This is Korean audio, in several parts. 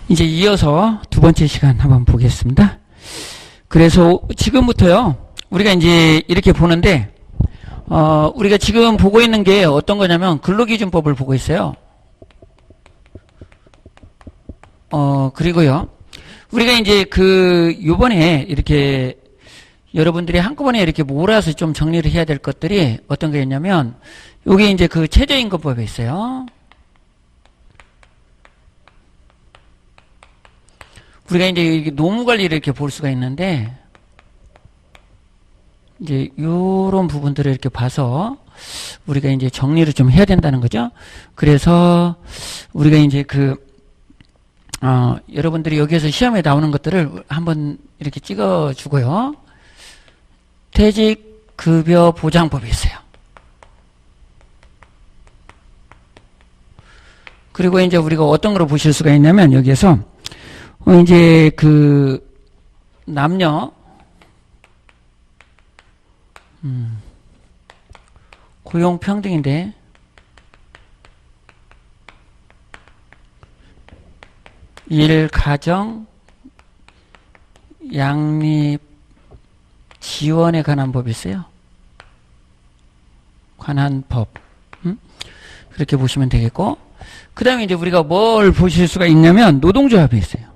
이제 이어서 두 번째 시간 한번 보겠습니다. 그래서 지금부터요, 우리가 이제 이렇게 보는데, 우리가 지금 보고 있는 게 어떤 거냐면, 근로기준법을 보고 있어요. 그리고요, 우리가 이제 요번에 이렇게 여러분들이 한꺼번에 이렇게 몰아서 좀 정리를 해야 될 것들이 어떤 게 있냐면, 요게 이제 최저임금법에 있어요. 우리가 이제 노무 관리를 이렇게 볼 수가 있는데, 이제 요런 부분들을 이렇게 봐서 우리가 이제 정리를 좀 해야 된다는 거죠. 그래서 우리가 이제 여러분들이 여기에서 시험에 나오는 것들을 한번 이렇게 찍어 주고요. 퇴직급여 보장법이 있어요. 그리고 이제 우리가 어떤 걸 보실 수가 있냐면, 여기에서 이제 남녀 고용 평등인데, 일 가정 양립 지원에 관한 법이 있어요. 관한 법. 그렇게 보시면 되겠고, 그 다음에 이제 우리가 뭘 보실 수가 있냐면, 노동조합이 있어요.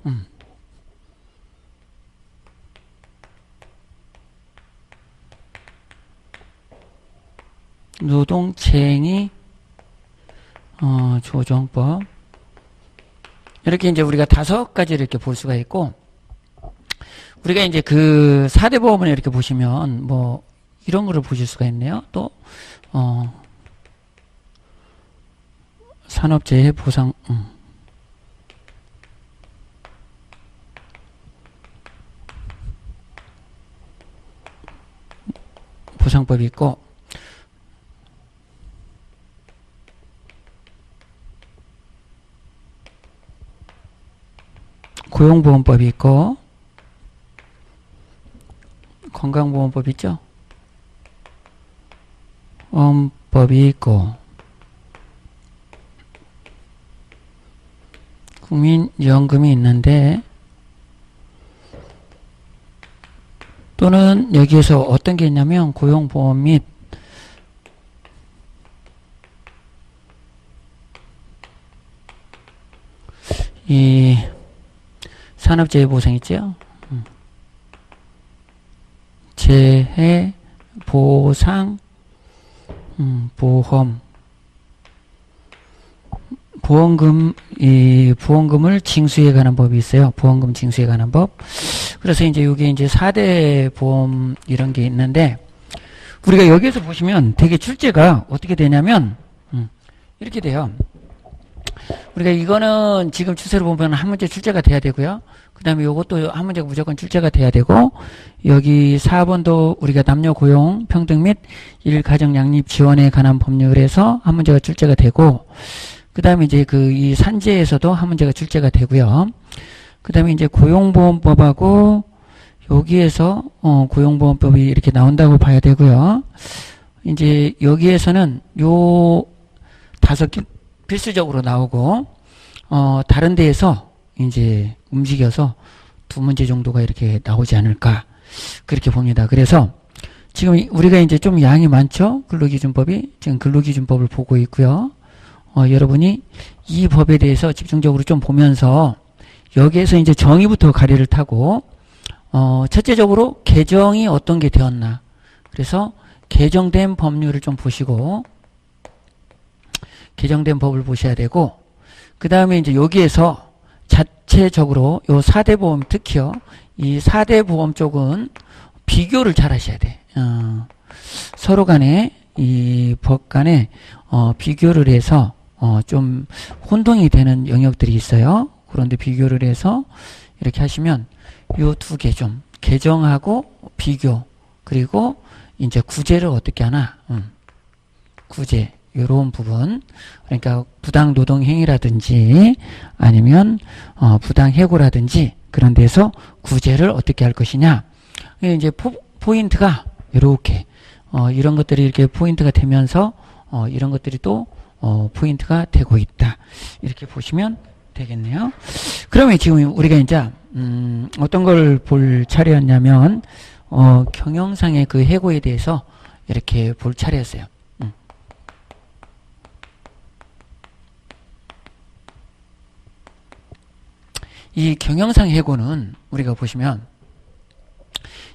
노동쟁의, 조정법. 이렇게 이제 우리가 5가지를 이렇게 볼 수가 있고, 우리가 이제 4대 보험을 이렇게 보시면, 이런 거를 보실 수가 있네요. 또, 산업재해 보상, 보상법이 있고, 고용보험법이 있고, 건강보험법이 있죠. 법이 있고, 국민연금이 있는데, 또는 여기에서 어떤 게 있냐면 고용보험 및 이 산업재해보상 있죠. 재해보상 보험, 보험금을 징수에 관한 법이 있어요. 보험금 징수에 관한 법. 그래서 이제 이게 이제 4대 보험 이런 게 있는데, 우리가 여기에서 보시면 되게 출제가 어떻게 되냐면, 이렇게 돼요. 우리가 이거는 지금 추세로 보면 한 문제 출제가 돼야 되고요. 그 다음에 요것도 한 문제가 무조건 출제가 돼야 되고, 여기 4번도 우리가 남녀 고용 평등 및 일가정 양립 지원에 관한 법률에서 한 문제가 출제가 되고, 그 다음에 이제 이 산재에서도 한 문제가 출제가 되고요. 그 다음에 이제 고용보험법하고 여기에서 고용보험법이 이렇게 나온다고 봐야 되고요. 이제 여기에서는 요 5개 필수적으로 나오고, 다른 데에서 이제 움직여서 2문제 정도가 이렇게 나오지 않을까, 그렇게 봅니다. 그래서 지금 우리가 이제 좀 양이 많죠? 근로기준법이. 지금 근로기준법을 보고 있고요. 여러분이 이 법에 대해서 집중적으로 좀 보면서 여기에서 이제 정의부터 가리를 타고, 첫째적으로 개정이 어떤 게 되었나. 그래서 개정된 법률을 좀 보시고, 개정된 법을 보셔야 되고, 그 다음에 이제 여기에서 자체적으로 요 4대 보험, 특히요, 이 4대 보험 쪽은 비교를 잘 하셔야 돼. 서로 간에, 이 법 간에, 비교를 해서, 좀 혼동이 되는 영역들이 있어요. 그런데 비교를 해서 이렇게 하시면 요 2개 좀 개정하고 비교, 그리고 이제 구제를 어떻게 하나, 구제, 요런 부분. 그러니까 부당 노동 행위라든지 아니면 부당 해고라든지 그런 데서 구제를 어떻게 할 것이냐. 이제 포인트가 이렇게 이런 것들이 이렇게 포인트가 되면서 이런 것들이 또 포인트가 되고 있다. 이렇게 보시면 되겠네요. 그러면 지금 우리가 이제 어떤 걸 볼 차례였냐면 경영상의 그 해고에 대해서 이렇게 볼 차례였어요. 이 경영상 해고는 우리가 보시면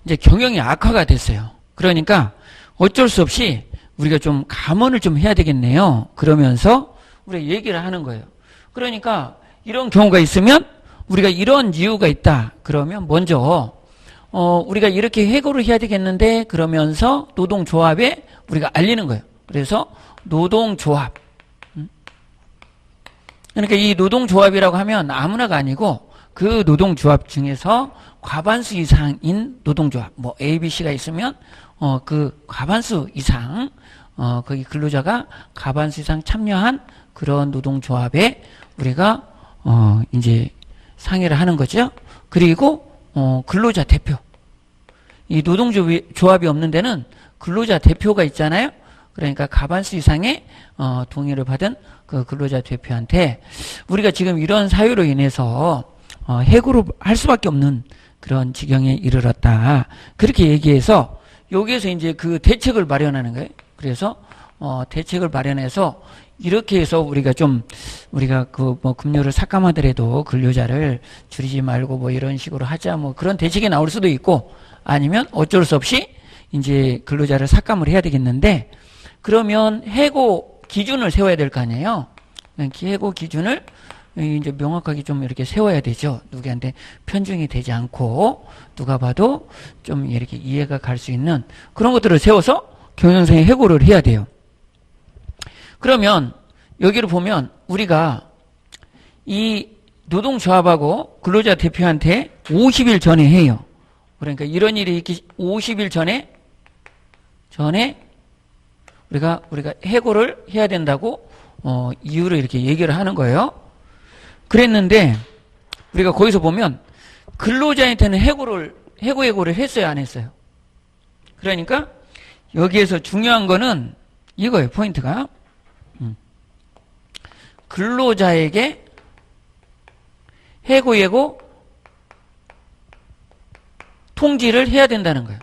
이제 경영이 악화가 됐어요. 그러니까 어쩔 수 없이 우리가 좀 감원을 좀 해야 되겠네요. 그러면서 우리가 얘기를 하는 거예요. 그러니까 이런 경우가 있으면 우리가 이런 이유가 있다. 그러면 먼저 우리가 이렇게 해고를 해야 되겠는데 그러면서 노동조합에 우리가 알리는 거예요. 그래서 노동조합. 그러니까 이 노동조합이라고 하면 아무나가 아니고 그 노동조합 중에서 과반수 이상인 노동조합, 뭐 A, B, C가 있으면 그 과반수 이상 거기 근로자가 과반수 이상 참여한 그런 노동조합에 우리가 이제 상의를 하는 거죠. 그리고 근로자 대표. 이 노동조합이 없는 데는 근로자 대표가 있잖아요. 그러니까 과반수 이상의 동의를 받은 그 근로자 대표한테 우리가 지금 이런 사유로 인해서 해고를 할 수밖에 없는 그런 지경에 이르렀다. 그렇게 얘기해서 여기에서 이제 그 대책을 마련하는 거예요. 그래서 대책을 마련해서 이렇게 해서 우리가 그 뭐 급료를 삭감하더라도 근로자를 줄이지 말고 뭐 이런 식으로 하자 뭐 그런 대책이 나올 수도 있고 아니면 어쩔 수 없이 이제 근로자를 삭감을 해야 되겠는데 그러면 해고 기준을 세워야 될 거 아니에요. 해고 기준을 이제 명확하게 좀 이렇게 세워야 되죠. 누구한테 편중이 되지 않고 누가 봐도 좀 이렇게 이해가 갈 수 있는 그런 것들을 세워서 경영상의 해고를 해야 돼요. 그러면 여기를 보면 우리가 이 노동조합하고 근로자 대표한테 50일 전에 해요. 그러니까 이런 일이 있기 50일 전에 우리가 해고를 해야 된다고 이유를 이렇게 얘기를 하는 거예요. 그랬는데 우리가 거기서 보면 근로자한테는 해고를 했어요, 안 했어요? 그러니까 여기에서 중요한 거는 이거예요, 포인트가. 근로자에게 해고 통지를 해야 된다는 거예요.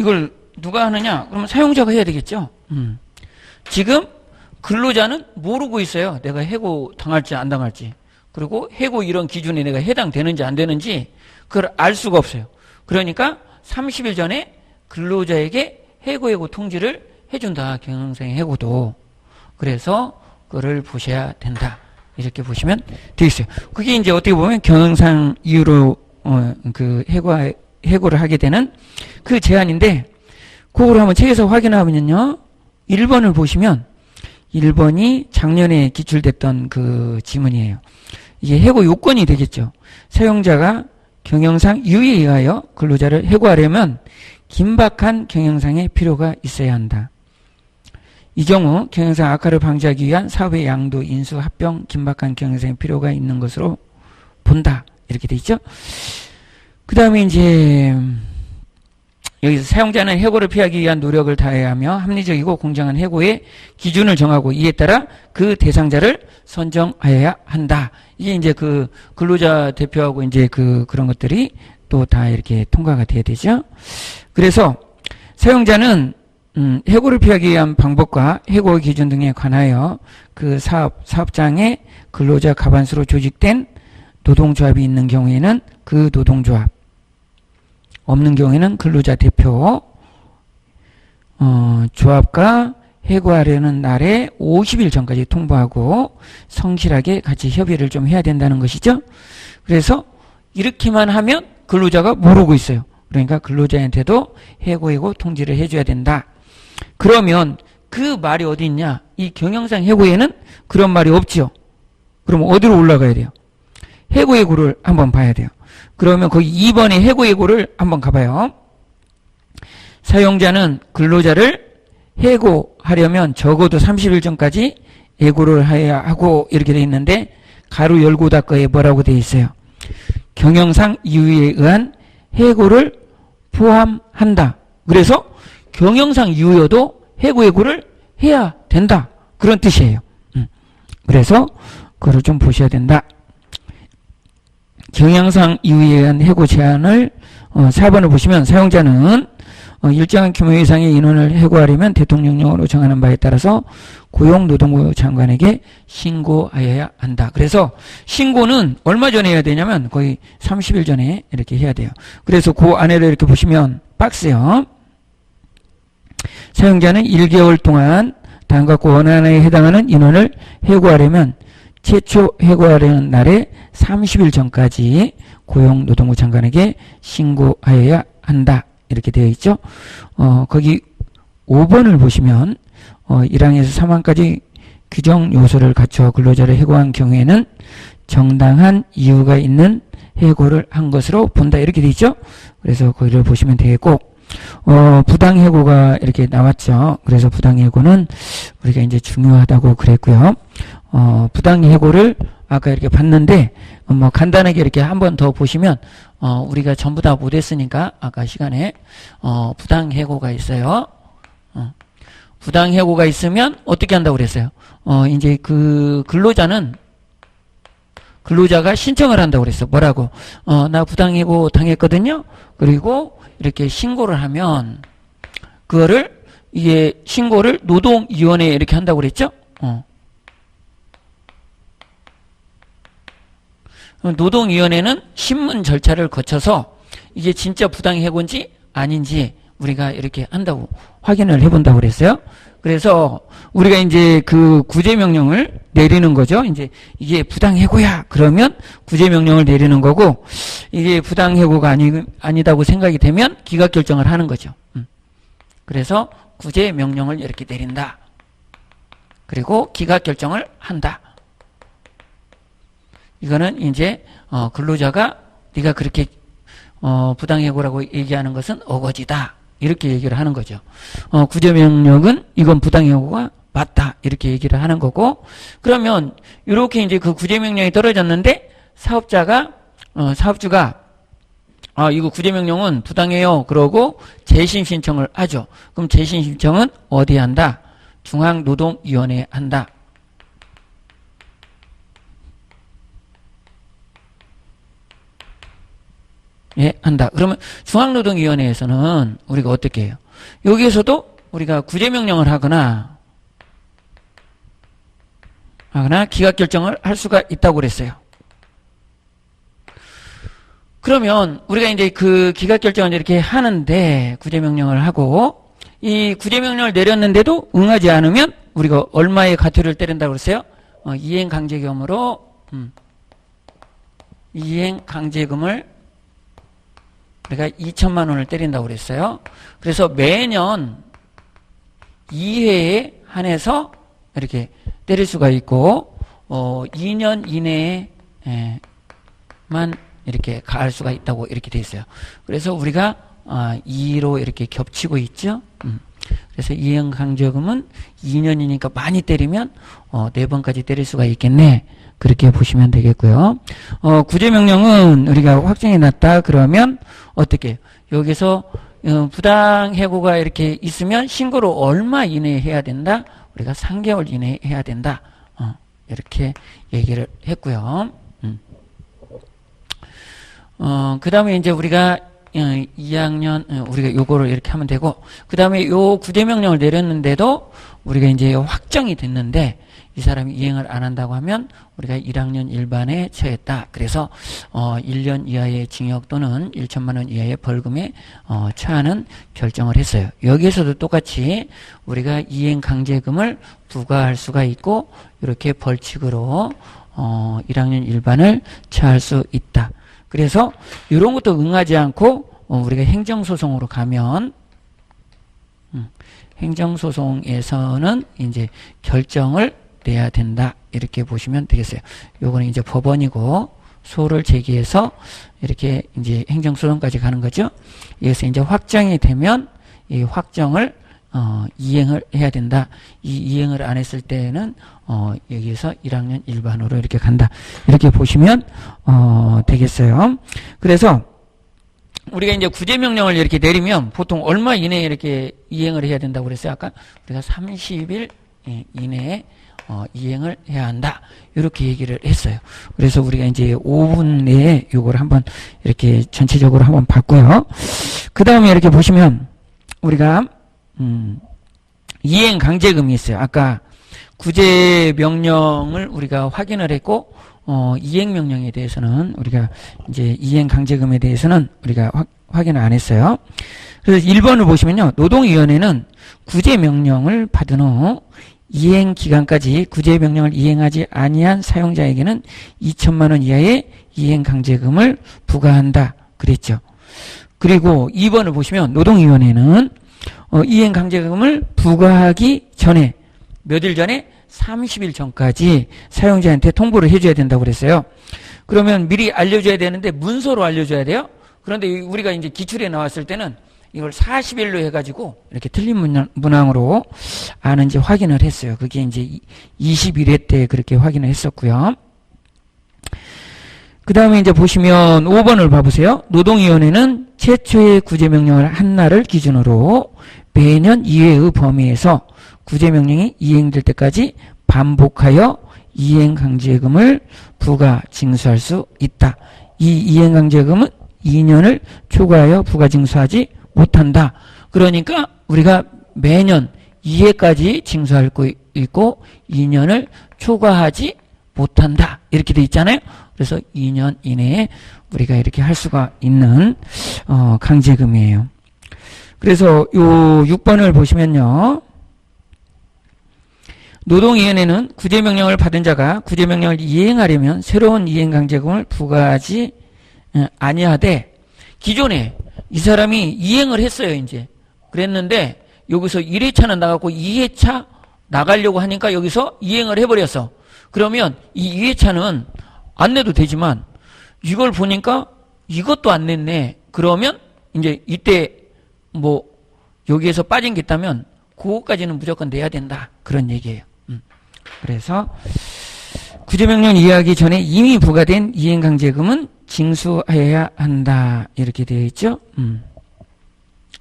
이걸 누가 하느냐? 그러면 사용자가 해야 되겠죠. 지금 근로자는 모르고 있어요. 내가 해고 당할지 안 당할지. 그리고 해고 이런 기준에 내가 해당되는지 안 되는지 그걸 알 수가 없어요. 그러니까 30일 전에 근로자에게 해고 통지를 해준다. 경영상의 해고도. 그래서 그거를 보셔야 된다. 이렇게 보시면 되겠어요. 그게 이제 어떻게 보면 경영상 이유로 그 해고를 하게 되는 그 제한인데 그걸 한번 책에서 확인하면요. 1번을 보시면 1번이 작년에 기출됐던 그 지문이에요. 이게 해고 요건이 되겠죠. 사용자가 경영상 이유에 의하여 근로자를 해고하려면 긴박한 경영상의 필요가 있어야 한다. 이 경우 경영상 악화를 방지하기 위한 사업의 양도, 인수, 합병, 긴박한 경영상의 필요가 있는 것으로 본다. 이렇게 돼 있죠. 그 다음에 이제 여기서 사용자는 해고를 피하기 위한 노력을 다해야 하며 합리적이고 공정한 해고의 기준을 정하고 이에 따라 그 대상자를 선정하여야 한다. 이게 이제 그 근로자 대표하고 이제 그런 것들이 또 다 이렇게 통과가 돼야 되죠. 그래서 사용자는 해고를 피하기 위한 방법과 해고 기준 등에 관하여 그 사업장에 근로자 과반수로 조직된 노동조합이 있는 경우에는 그 노동조합, 없는 경우에는 근로자 대표, 조합과 해고하려는 날에 50일 전까지 통보하고 성실하게 같이 협의를 좀 해야 된다는 것이죠. 그래서 이렇게만 하면 근로자가 모르고 있어요. 그러니까 근로자한테도 해고 통지를 해줘야 된다. 그러면 그 말이 어디 있냐? 이 경영상 해고에는 그런 말이 없지요. 그럼 어디로 올라가야 돼요? 해고를 한번 봐야 돼요. 그러면 거기 2번에 해고를 한번 가봐요. 사용자는 근로자를 해고하려면 적어도 30일 전까지 예고를 해야 하고 이렇게 돼 있는데 가로 열고 닫고에 뭐라고 돼 있어요? 경영상 이유에 의한 해고를 포함한다. 그래서 경영상 이유여도 해고를 해야 된다. 그런 뜻이에요. 그래서 그걸 좀 보셔야 된다. 경향상 이유에 의한 해고 제한을 4번을 보시면 사용자는 일정한 규모 이상의 인원을 해고하려면 대통령령으로 정하는 바에 따라서 고용노동부 장관에게 신고하여야 한다. 그래서 신고는 얼마 전에 해야 되냐면 거의 30일 전에 이렇게 해야 돼요. 그래서 그 안에를 이렇게 보시면 박스요. 사용자는 1개월 동안 다음과 같고 원안에 해당하는 인원을 해고하려면 최초 해고하려는 날에 30일 전까지 고용노동부 장관에게 신고하여야 한다. 이렇게 되어 있죠. 거기 5번을 보시면 1항에서 3항까지 규정 요소를 갖춰 근로자를 해고한 경우에는 정당한 이유가 있는 해고를 한 것으로 본다. 이렇게 되어 있죠. 그래서 거기를 보시면 되겠고 부당해고가 이렇게 나왔죠. 그래서 부당해고는 우리가 이제 중요하다고 그랬고요. 부당해고를 아까 이렇게 봤는데, 간단하게 이렇게 한 번 더 보시면, 우리가 전부 다 못했으니까, 아까 시간에, 부당해고가 있어요. 부당해고가 있으면 어떻게 한다고 그랬어요? 이제 그 근로자가 신청을 한다고 그랬어. 뭐라고? 나 부당해고 당했거든요? 그리고 이렇게 신고를 하면, 이게 신고를 노동위원회에 이렇게 한다고 그랬죠? 노동위원회는 신문 절차를 거쳐서 이게 진짜 부당해고인지 아닌지 우리가 이렇게 한다고 확인을 해본다고 그랬어요. 그래서 우리가 이제 그 구제명령을 내리는 거죠. 이제 이게 부당해고야 그러면 구제명령을 내리는 거고, 이게 부당해고가 아니다고 생각이 되면 기각결정을 하는 거죠. 그래서 구제명령을 이렇게 내린다. 그리고 기각결정을 한다. 이거는 이제 근로자가 네가 그렇게 부당해고라고 얘기하는 것은 어거지다. 이렇게 얘기를 하는 거죠. 구제명령은 이건 부당해고가 맞다. 이렇게 얘기를 하는 거고, 그러면 이렇게 이제 그 구제명령이 떨어졌는데 사업주가 이거 구제명령은 부당해요. 그러고 재심 신청을 하죠. 그럼 재심 신청은 어디에 한다? 중앙노동위원회에 한다. 예, 한다. 그러면 중앙노동위원회에서는 우리가 어떻게 해요? 여기에서도 우리가 구제명령을 하거나 기각결정을 할 수가 있다고 그랬어요. 그러면 우리가 이제 그 기각결정을 이렇게 하는데, 구제명령을 하고, 이 구제명령을 내렸는데도 응하지 않으면 우리가 얼마의 과태료를 때린다고 그랬어요? 이행강제금으로, 이행강제금을 우리가 2천만 원을 때린다고 그랬어요. 그래서 매년 2회에 한해서 이렇게 때릴 수가 있고, 2년 이내에만 이렇게 가할 수가 있다고 이렇게 돼 있어요. 그래서 우리가 2로 이렇게 겹치고 있죠. 그래서 이행강제금은 2년이니까 많이 때리면 4번까지 때릴 수가 있겠네. 그렇게 보시면 되겠고요. 구제명령은 우리가 확정이 났다 그러면 어떻게 해요? 여기서 부당해고가 이렇게 있으면 신고를 얼마 이내에 해야 된다? 우리가 3개월 이내에 해야 된다. 이렇게 얘기를 했고요. 그 다음에 이제 우리가 2학년 우리가 요거를 이렇게 하면 되고, 그 다음에 요 구제명령을 내렸는데도 우리가 이제 확정이 됐는데 이 사람이 이행을 안 한다고 하면 우리가 1학년 일반에 처했다. 그래서 1년 이하의 징역 또는 1천만 원 이하의 벌금에 처하는 결정을 했어요. 여기에서도 똑같이 우리가 이행강제금을 부과할 수가 있고, 이렇게 벌칙으로 1학년 일반을 처할 수 있다. 그래서 이런 것도 응하지 않고 우리가 행정소송으로 가면, 행정소송에서는 이제 결정을 내야 된다. 이렇게 보시면 되겠어요. 요거는 이제 법원이고, 소를 제기해서 이렇게 이제 행정소송까지 가는 거죠. 여기서 이제 확정이 되면 이 확정을 이행을 해야 된다. 이 이행을 안 했을 때는 여기서 1학년 일반으로 이렇게 간다. 이렇게 보시면 되겠어요. 그래서 우리가 이제 구제명령을 이렇게 내리면 보통 얼마 이내에 이렇게 이행을 해야 된다고 그랬어요? 아까 우리가 30일 이내에 이행을 해야 한다. 이렇게 얘기를 했어요. 그래서 우리가 이제 5분 내에 요걸 한번 이렇게 전체적으로 한번 봤고요. 그 다음에 이렇게 보시면 우리가 이행 강제금이 있어요. 아까 구제 명령을 우리가 확인을 했고 이행 명령에 대해서는 우리가 이제 이행 강제금에 대해서는 우리가 확인을 안 했어요. 그래서 1번을 보시면요. 노동위원회는 구제 명령을 받은 후 이행 기간까지 구제 명령을 이행하지 아니한 사용자에게는 2천만 원 이하의 이행 강제금을 부과한다. 그랬죠. 그리고 2번을 보시면 노동위원회는 이행 강제금을 부과하기 전에 몇일 전에 30일 전까지 사용자한테 통보를 해줘야 된다고 그랬어요. 그러면 미리 알려줘야 되는데 문서로 알려줘야 돼요. 그런데 우리가 이제 기출에 나왔을 때는 이걸 40일로 해가지고 이렇게 틀린 문항으로 아는지 확인을 했어요. 그게 이제 21회 때 그렇게 확인을 했었고요. 그 다음에 이제 보시면 5번을 봐보세요. 노동위원회는 최초의 구제명령을 한 날을 기준으로 매년 2회의 범위에서 구제명령이 이행될 때까지 반복하여 이행강제금을 부과 징수할 수 있다. 이 이행강제금은 2년을 초과하여 부과 징수하지 못한다. 그러니까 우리가 매년 2회까지 징수할 거 있고 2년을 초과하지 못한다. 이렇게 돼 있잖아요. 그래서 2년 이내에 우리가 이렇게 할 수가 있는 강제금이에요. 그래서 요 6번을 보시면요. 노동위원회는 구제명령을 받은 자가 구제명령을 이행하려면 새로운 이행강제금을 부과하지 아니하되 기존에 이 사람이 이행을 했어요. 이제 그랬는데 여기서 1회차는 나갔고 2회차 나가려고 하니까 여기서 이행을 해버렸어. 그러면 이 2회차는 안 내도 되지만 이걸 보니까 이것도 안 냈네. 그러면 이제 이때 뭐 여기에서 빠진 게 있다면 그거까지는 무조건 내야 된다. 그런 얘기예요. 그래서 구제명령 이해하기 전에 이미 부과된 이행강제금은 징수해야 한다. 이렇게 되어 있죠.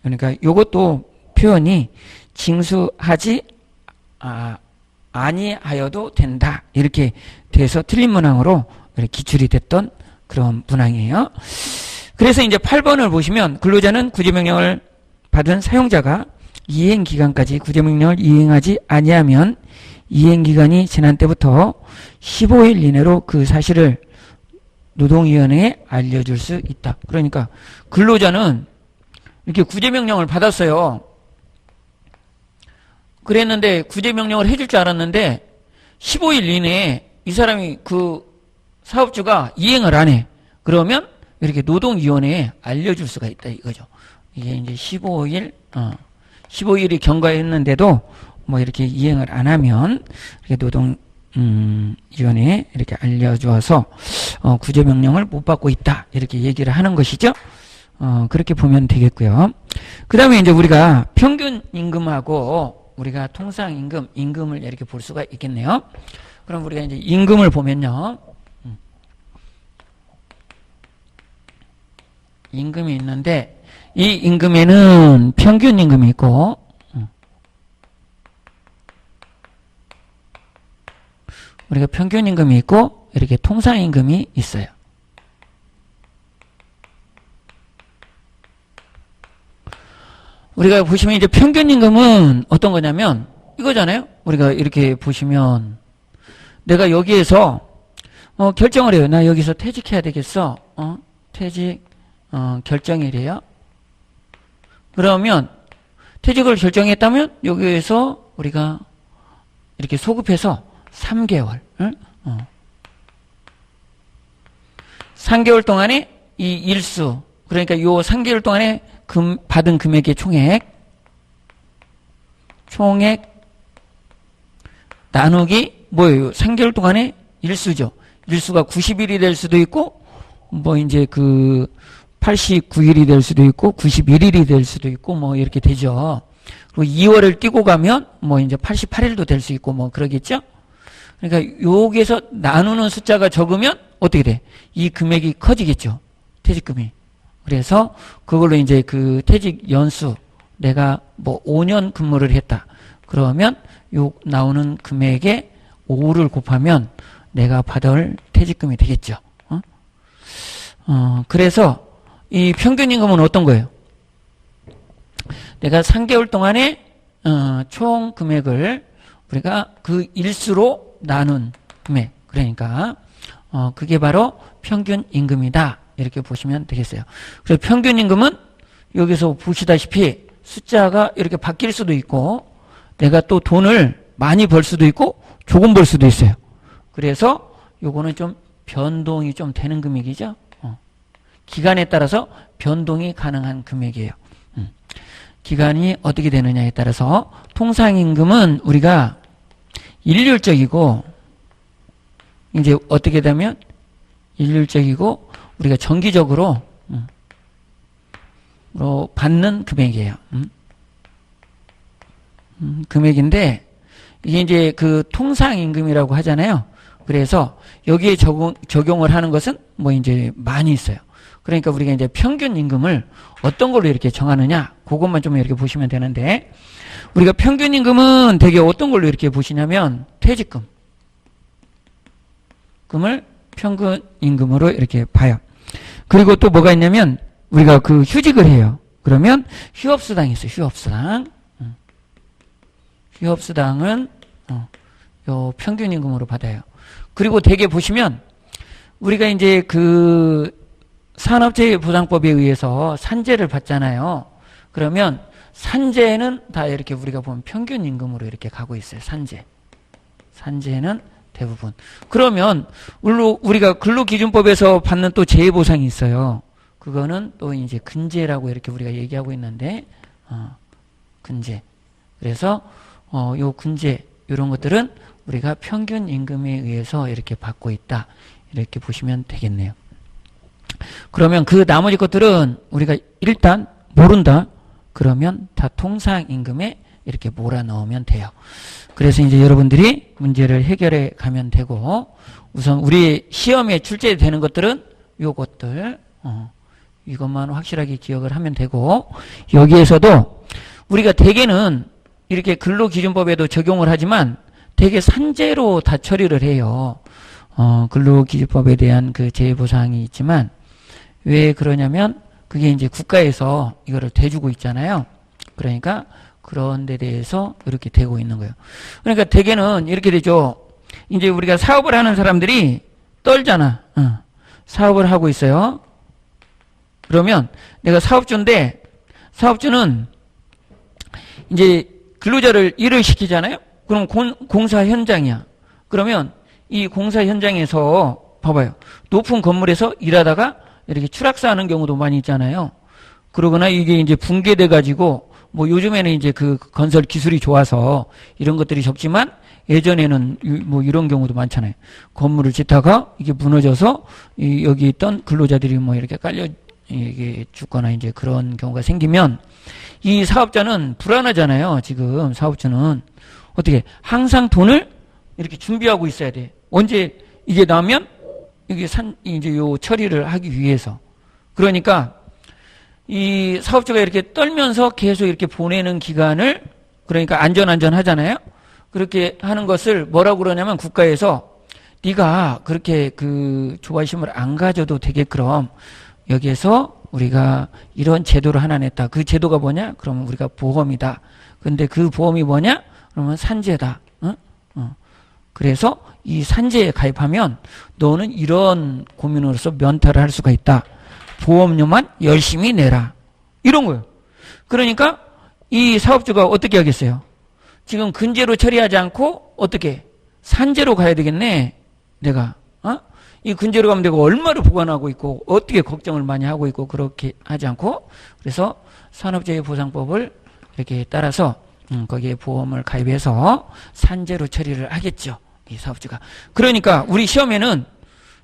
그러니까 이것도 표현이 징수하지 아니하여도 된다. 이렇게 돼서 틀린 문항으로 기출이 됐던 그런 문항이에요. 그래서 이제 8번을 보시면 근로자는 구제명령을 받은 사용자가 이행기간까지 구제명령을 이행하지 아니하면 이행기간이 지난 때부터 15일 이내로 그 사실을 노동위원회에 알려줄 수 있다. 그러니까 근로자는 이렇게 구제명령을 받았어요. 그랬는데 구제명령을 해줄 줄 알았는데 15일 이내에 이 사람이 그 사업주가 이행을 안 해. 그러면 이렇게 노동위원회에 알려줄 수가 있다 이거죠. 이게 이제 15일이 경과했는데도 뭐 이렇게 이행을 안 하면 이렇게 노동위원회에 이렇게 알려주어서 구제명령을 못 받고 있다 이렇게 얘기를 하는 것이죠. 그렇게 보면 되겠고요. 그 다음에 이제 우리가 평균 임금하고 우리가 통상 임금을 이렇게 볼 수가 있겠네요. 그럼 우리가 이제 임금을 보면요. 임금이 있는데 이 임금에는 평균 임금이 있고 우리가 평균 임금이 있고 이렇게 통상 임금이 있어요. 우리가 보시면 이제 평균 임금은 어떤 거냐면 이거잖아요. 우리가 이렇게 보시면 내가 여기에서 결정을 해요. 나 여기서 퇴직해야 되겠어. 퇴직 결정일이에요. 그러면 퇴직을 결정했다면 여기에서 우리가 이렇게 소급해서 3개월 3개월 동안에 이 일수 그러니까 요 3개월 동안에 받은 금액의 총액 나누기 뭐예요? 3개월 동안의 일수죠. 일수가 90일이 될 수도 있고 뭐 이제 그 89일이 될 수도 있고 91일이 될 수도 있고 뭐 이렇게 되죠. 그리고 2월을 띄고 가면 뭐 이제 88일도 될 수 있고 뭐 그러겠죠. 그러니까 여기에서 나누는 숫자가 적으면 어떻게 돼? 이 금액이 커지겠죠. 퇴직금이. 그래서 그걸로 이제 그 퇴직 연수 내가 뭐 5년 근무를 했다. 그러면 요 나오는 금액에 5를 곱하면 내가 받을 퇴직금이 되겠죠. 그래서 이 평균임금은 어떤 거예요? 내가 3개월 동안에 총 금액을 우리가 그 일수로 나눈 금액, 그러니까 그게 바로 평균임금이다 이렇게 보시면 되겠어요. 그래서 평균임금은 여기서 보시다시피 숫자가 이렇게 바뀔 수도 있고 내가 또 돈을 많이 벌 수도 있고 조금 벌 수도 있어요. 그래서 요거는 좀 변동이 좀 되는 금액이죠. 기간에 따라서 변동이 가능한 금액이에요. 기간이 어떻게 되느냐에 따라서 통상임금은 우리가 일률적이고 이제 어떻게 되면 일률적이고 우리가 정기적으로 받는 금액이에요. 금액인데 이게 이제 그 통상임금이라고 하잖아요. 그래서 여기에 적용을 하는 것은 뭐 이제 많이 있어요. 그러니까 우리가 이제 평균임금을 어떤 걸로 이렇게 정하느냐, 그것만 좀 이렇게 보시면 되는데, 우리가 평균임금은 되게 어떤 걸로 이렇게 보시냐면, 퇴직금. 금을 평균임금으로 이렇게 봐요. 그리고 또 뭐가 있냐면, 우리가 그 휴직을 해요. 그러면 휴업수당이 있어요, 휴업수당. 휴업수당은, 요 평균임금으로 받아요. 그리고 되게 보시면, 우리가 이제 그, 산업재해보상법에 의해서 산재를 받잖아요. 그러면 산재는 다 이렇게 우리가 보면 평균임금으로 이렇게 가고 있어요. 산재는 대부분. 그러면 우리가 근로기준법에서 받는 또 재해보상이 있어요. 그거는 또 이제 근재라고 이렇게 우리가 얘기하고 있는데 근재. 그래서 요 근재 이런 것들은 우리가 평균임금에 의해서 이렇게 받고 있다. 이렇게 보시면 되겠네요. 그러면 그 나머지 것들은 우리가 일단 모른다. 그러면 다 통상임금에 이렇게 몰아넣으면 돼요. 그래서 이제 여러분들이 문제를 해결해 가면 되고 우선 우리 시험에 출제되는 것들은 요것들 이것만 확실하게 기억을 하면 되고 여기에서도 우리가 대개는 이렇게 근로기준법에도 적용을 하지만 대개 산재로 다 처리를 해요. 근로기준법에 대한 그 재해보상이 있지만 왜 그러냐면 그게 이제 국가에서 이거를 대주고 있잖아요. 그러니까 그런 데 대해서 이렇게 되고 있는 거예요. 그러니까 대개는 이렇게 되죠. 이제 우리가 사업을 하는 사람들이 떨잖아. 사업을 하고 있어요. 그러면 내가 사업주인데 사업주는 이제 근로자를 일을 시키잖아요. 그럼 공사 현장이야. 그러면 이 공사 현장에서 봐봐요. 높은 건물에서 일하다가 이렇게 추락사하는 경우도 많이 있잖아요. 그러거나 이게 이제 붕괴돼 가지고 뭐 요즘에는 이제 그 건설 기술이 좋아서 이런 것들이 적지만 예전에는 뭐 이런 경우도 많잖아요. 건물을 짓다가 이게 무너져서 여기 있던 근로자들이 뭐 이렇게 깔려 이게 죽거나 이제 그런 경우가 생기면 이 사업자는 불안하잖아요. 지금 사업주는 어떻게 항상 돈을 이렇게 준비하고 있어야 돼. 언제 이게 나면 이게 이제 요 처리를 하기 위해서. 그러니까 이 사업주가 이렇게 떨면서 계속 이렇게 보내는 기간을 그러니까 안전하잖아요. 그렇게 하는 것을 뭐라고 그러냐면 국가에서 네가 그렇게 그 조바심을 안 가져도 되게끔 여기에서 우리가 이런 제도를 하나 냈다. 그 제도가 뭐냐? 그러면 우리가 보험이다. 근데 그 보험이 뭐냐? 그러면 산재다. 그래서 이 산재에 가입하면 너는 이런 고민으로서 면탈을 할 수가 있다. 보험료만 열심히 내라. 이런 거예요. 그러니까 이 사업주가 어떻게 하겠어요? 지금 근제로 처리하지 않고 어떻게? 산재로 가야 되겠네. 내가. 이 근제로 가면 내가 얼마를 보관하고 있고 어떻게 걱정을 많이 하고 있고 그렇게 하지 않고 그래서 산업재해보상법을 이렇게 따라서 거기에 보험을 가입해서 산재로 처리를 하겠죠. 이 사업주가. 그러니까 우리 시험에는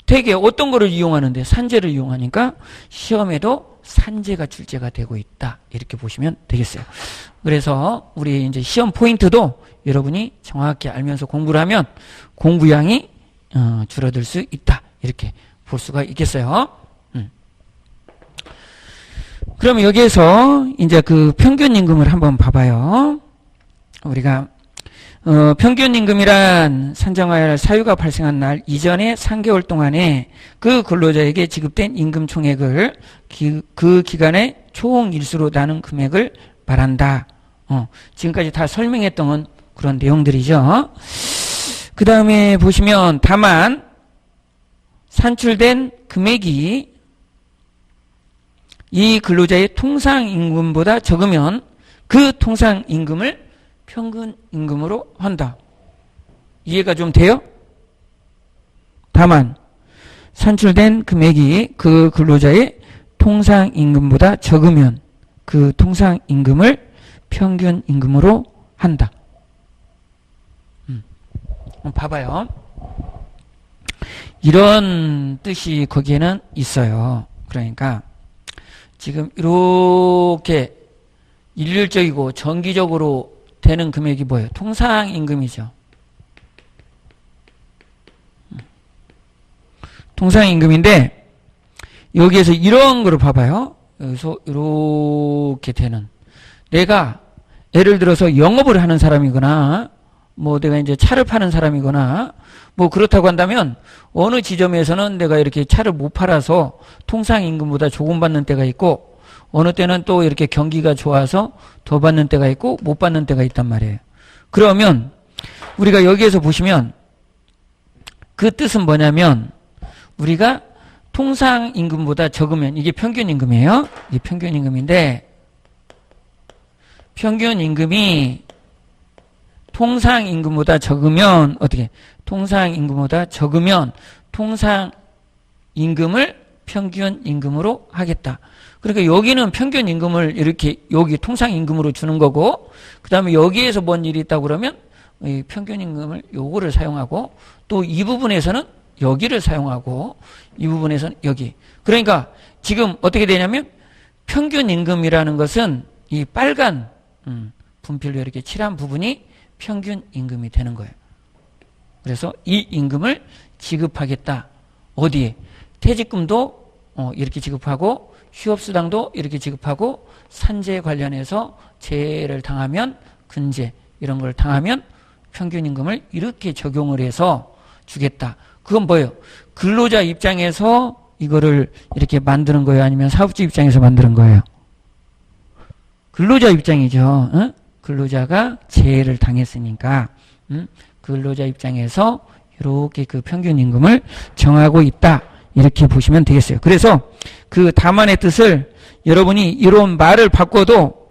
되게 어떤 거를 이용하는데 산재를 이용하니까 시험에도 산재가 출제가 되고 있다. 이렇게 보시면 되겠어요. 그래서 우리 이제 시험 포인트도 여러분이 정확히 알면서 공부를 하면 공부량이 줄어들 수 있다. 이렇게 볼 수가 있겠어요. 그러면 여기에서 이제 그 평균임금을 한번 봐봐요. 우리가 평균 임금이란 산정하여야 할 사유가 발생한 날 이전의 3개월 동안에 그 근로자에게 지급된 임금 총액을 그 기간의 총 일수로 나눈 금액을 말한다. 지금까지 다 설명했던 그런 내용들이죠. 그 다음에 보시면 다만 산출된 금액이 이 근로자의 통상임금보다 적으면 그 통상임금을 평균임금으로 한다. 이해가 좀 돼요? 다만 산출된 금액이 그 근로자의 통상임금보다 적으면 그 통상임금을 평균임금으로 한다. 봐봐요. 이런 뜻이 거기에는 있어요. 그러니까 지금 이렇게 일률적이고 정기적으로 되는 금액이 뭐예요? 통상임금이죠. 통상임금인데 여기에서 이런 거를 봐봐요. 여기서 이렇게 되는, 내가 예를 들어서 영업을 하는 사람이거나 뭐 내가 이제 차를 파는 사람이거나 뭐 그렇다고 한다면 어느 지점에서는 내가 이렇게 차를 못 팔아서 통상임금보다 조금 받는 때가 있고 어느 때는 또 이렇게 경기가 좋아서 더 받는 때가 있고 못 받는 때가 있단 말이에요. 그러면 우리가 여기에서 보시면 그 뜻은 뭐냐면 우리가 통상임금보다 적으면 이게 평균임금이에요. 이게 평균임금인데 평균임금이 통상임금보다 적으면 어떻게? 통상임금보다 적으면 통상임금을 평균임금으로 하겠다. 그러니까 여기는 평균임금을 이렇게 여기 통상임금으로 주는 거고 그 다음에 여기에서 뭔 일이 있다고 그러면 이 평균임금을 요거를 사용하고 또 이 부분에서는 여기를 사용하고 이 부분에서는 여기. 그러니까 지금 어떻게 되냐면 평균임금이라는 것은 이 빨간 분필로 이렇게 칠한 부분이 평균임금이 되는 거예요. 그래서 이 임금을 지급하겠다. 어디에? 퇴직금도 이렇게 지급하고 휴업수당도 이렇게 지급하고 산재 관련해서 재해를 당하면 근제 이런 걸 당하면 평균임금을 이렇게 적용을 해서 주겠다. 그건 뭐예요? 근로자 입장에서 이거를 이렇게 만드는 거예요? 아니면 사업주 입장에서 만드는 거예요? 근로자 입장이죠. 응? 근로자가 재해를 당했으니까 근로자 입장에서 이렇게 그 평균임금을 정하고 있다. 이렇게 보시면 되겠어요. 그래서 그 다만의 뜻을 여러분이 이런 말을 바꿔도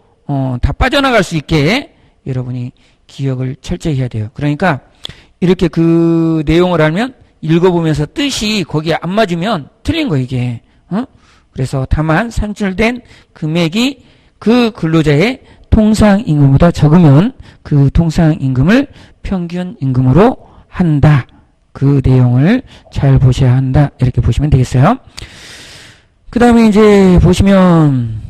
다 빠져나갈 수 있게 여러분이 기억을 철저히 해야 돼요. 그러니까 이렇게 그 내용을 알면 읽어보면서 뜻이 거기에 안 맞으면 틀린 거예요, 이게. 그래서 다만 산출된 금액이 그 근로자의 통상임금보다 적으면 그 통상임금을 평균임금으로 한다. 그 내용을 잘 보셔야 한다. 이렇게 보시면 되겠어요. 그 다음에 이제 보시면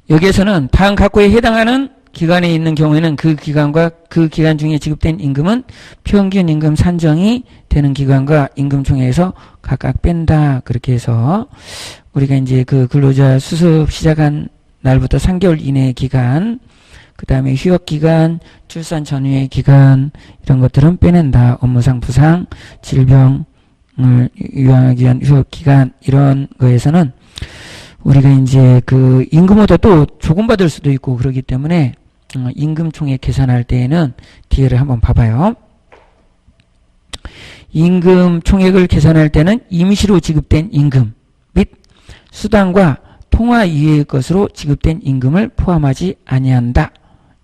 여기에서는 다음 각호에 해당하는 기간에 있는 경우에는 그 기간과 그 기간 중에 지급된 임금은 평균임금 산정이 되는 기간과 임금총액에서 각각 뺀다. 그렇게 해서 우리가 이제 그 근로자 수습 시작한 날부터 3개월 이내의 기간, 그 다음에 휴업기간, 출산 전후의 기간 이런 것들은 빼낸다. 업무상 부상, 질병을 유한하기 위한 휴업기간 이런 거에서는 우리가 이제 그 임금보다 또 조금 받을 수도 있고 그러기 때문에 임금총액 계산할 때에는 뒤에를 한번 봐봐요. 임금총액을 계산할 때는 임시로 지급된 임금 및 수당과 통화 이외의 것으로 지급된 임금을 포함하지 아니한다.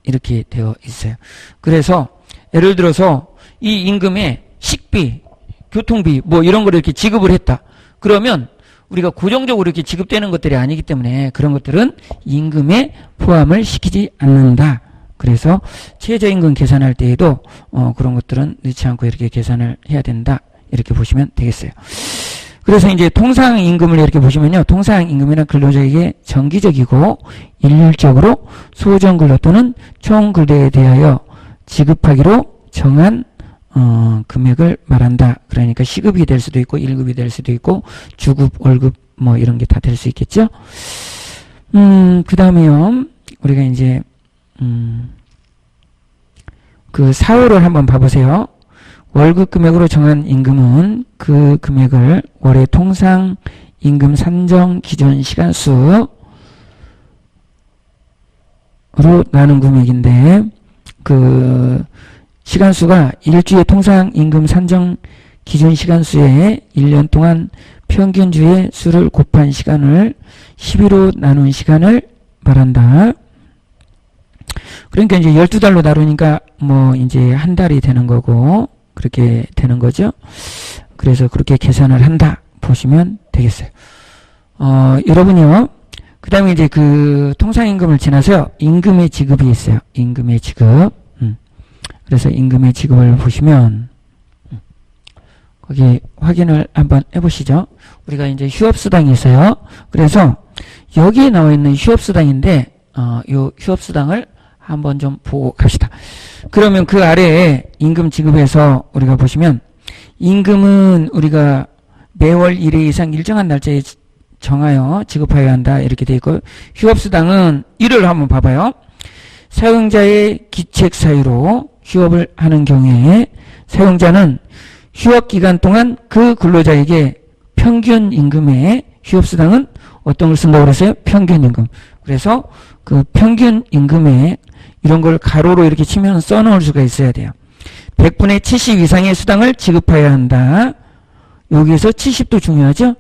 이렇게 되어 있어요. 그래서 예를 들어서 이 임금에 식비, 교통비 뭐 이런 거를 이렇게 지급을 했다. 그러면 우리가 고정적으로 이렇게 지급되는 것들이 아니기 때문에 그런 것들은 임금에 포함을 시키지 않는다. 그래서 최저임금 계산할 때에도 그런 것들은 넣지 않고 이렇게 계산을 해야 된다. 이렇게 보시면 되겠어요. 그래서 이제 통상임금을 이렇게 보시면요. 통상임금이란 근로자에게 정기적이고 일률적으로 소정근로 또는 총근로에 대하여 지급하기로 정한 금액을 말한다. 그러니까 시급이 될 수도 있고 1급이 될 수도 있고 주급, 월급 뭐 이런 게 다 될 수 있겠죠. 그 다음에요. 우리가 이제 그 사후를 한번 봐보세요. 월급 금액으로 정한 임금은 그 금액을 월의 통상 임금 산정 기존 시간수로 나눈 금액인데 그 시간수가 일주의 통상 임금 산정 기준 시간수에 1년 동안 평균주의 수를 곱한 시간을 12로 나눈 시간을 말한다. 그러니까 이제 12달로 나누니까 뭐 이제 한 달이 되는 거고 그렇게 되는 거죠. 그래서 그렇게 계산을 한다 보시면 되겠어요. 여러분요. 그 다음에 이제 그 통상임금을 지나서요. 임금의 지급이 있어요. 임금의 지급. 그래서 임금의 지급을 보시면 거기 확인을 한번 해보시죠. 우리가 이제 휴업수당이 있어요. 그래서 여기에 나와 있는 휴업수당인데 요 휴업수당을 한번 좀 보고 갑시다. 그러면 그 아래에 임금 지급에서 우리가 보시면 임금은 우리가 매월 1회 이상 일정한 날짜에 정하여 지급하여야 한다 이렇게 되어 있고 휴업수당은 이를 한번 봐봐요. 사용자의 기책 사유로 휴업을 하는 경우에 사용자는 휴업 기간 동안 그 근로자에게 평균 임금의 휴업수당은 어떤 걸 쓴다고 그랬어요? 평균 임금. 그래서 그 평균 임금에 이런 걸 가로로 이렇게 치면 써놓을 수가 있어야 돼요. 100분의 70 이상의 수당을 지급해야 한다. 여기에서 70도 중요하죠?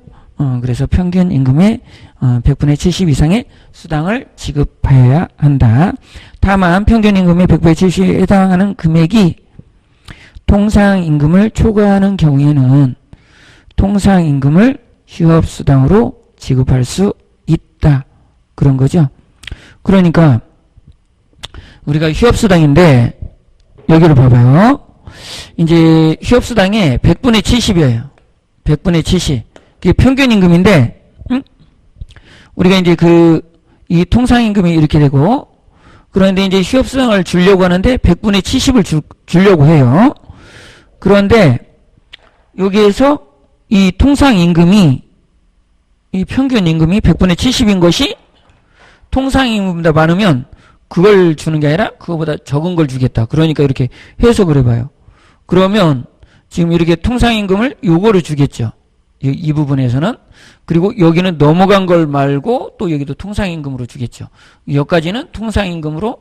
그래서 평균 임금의 100분의 70 이상의 수당을 지급하여야 한다. 다만 평균 임금의 100분의 70에 해당하는 금액이 통상임금을 초과하는 경우에는 통상임금을 휴업수당으로 지급할 수 있다. 그런 거죠. 그러니까 우리가 휴업수당인데 여기를 봐봐요. 이제 휴업수당에 100분의 70이에요. 100분의 70. 그게 평균임금인데 우리가 이제 이 통상임금이 이렇게 되고 그런데 이제 휴업수당을 주려고 하는데 100분의 70을 주려고 해요. 그런데 여기에서 이 통상임금이 이 평균임금이 100분의 70인 것이 통상임금보다 많으면 그걸 주는 게 아니라 그거보다 적은 걸 주겠다. 그러니까 이렇게 해석을 해봐요. 그러면 지금 이렇게 통상임금을 요거를 주겠죠. 이 부분에서는. 그리고 여기는 넘어간 걸 말고 또 여기도 통상임금으로 주겠죠. 여기까지는 통상임금으로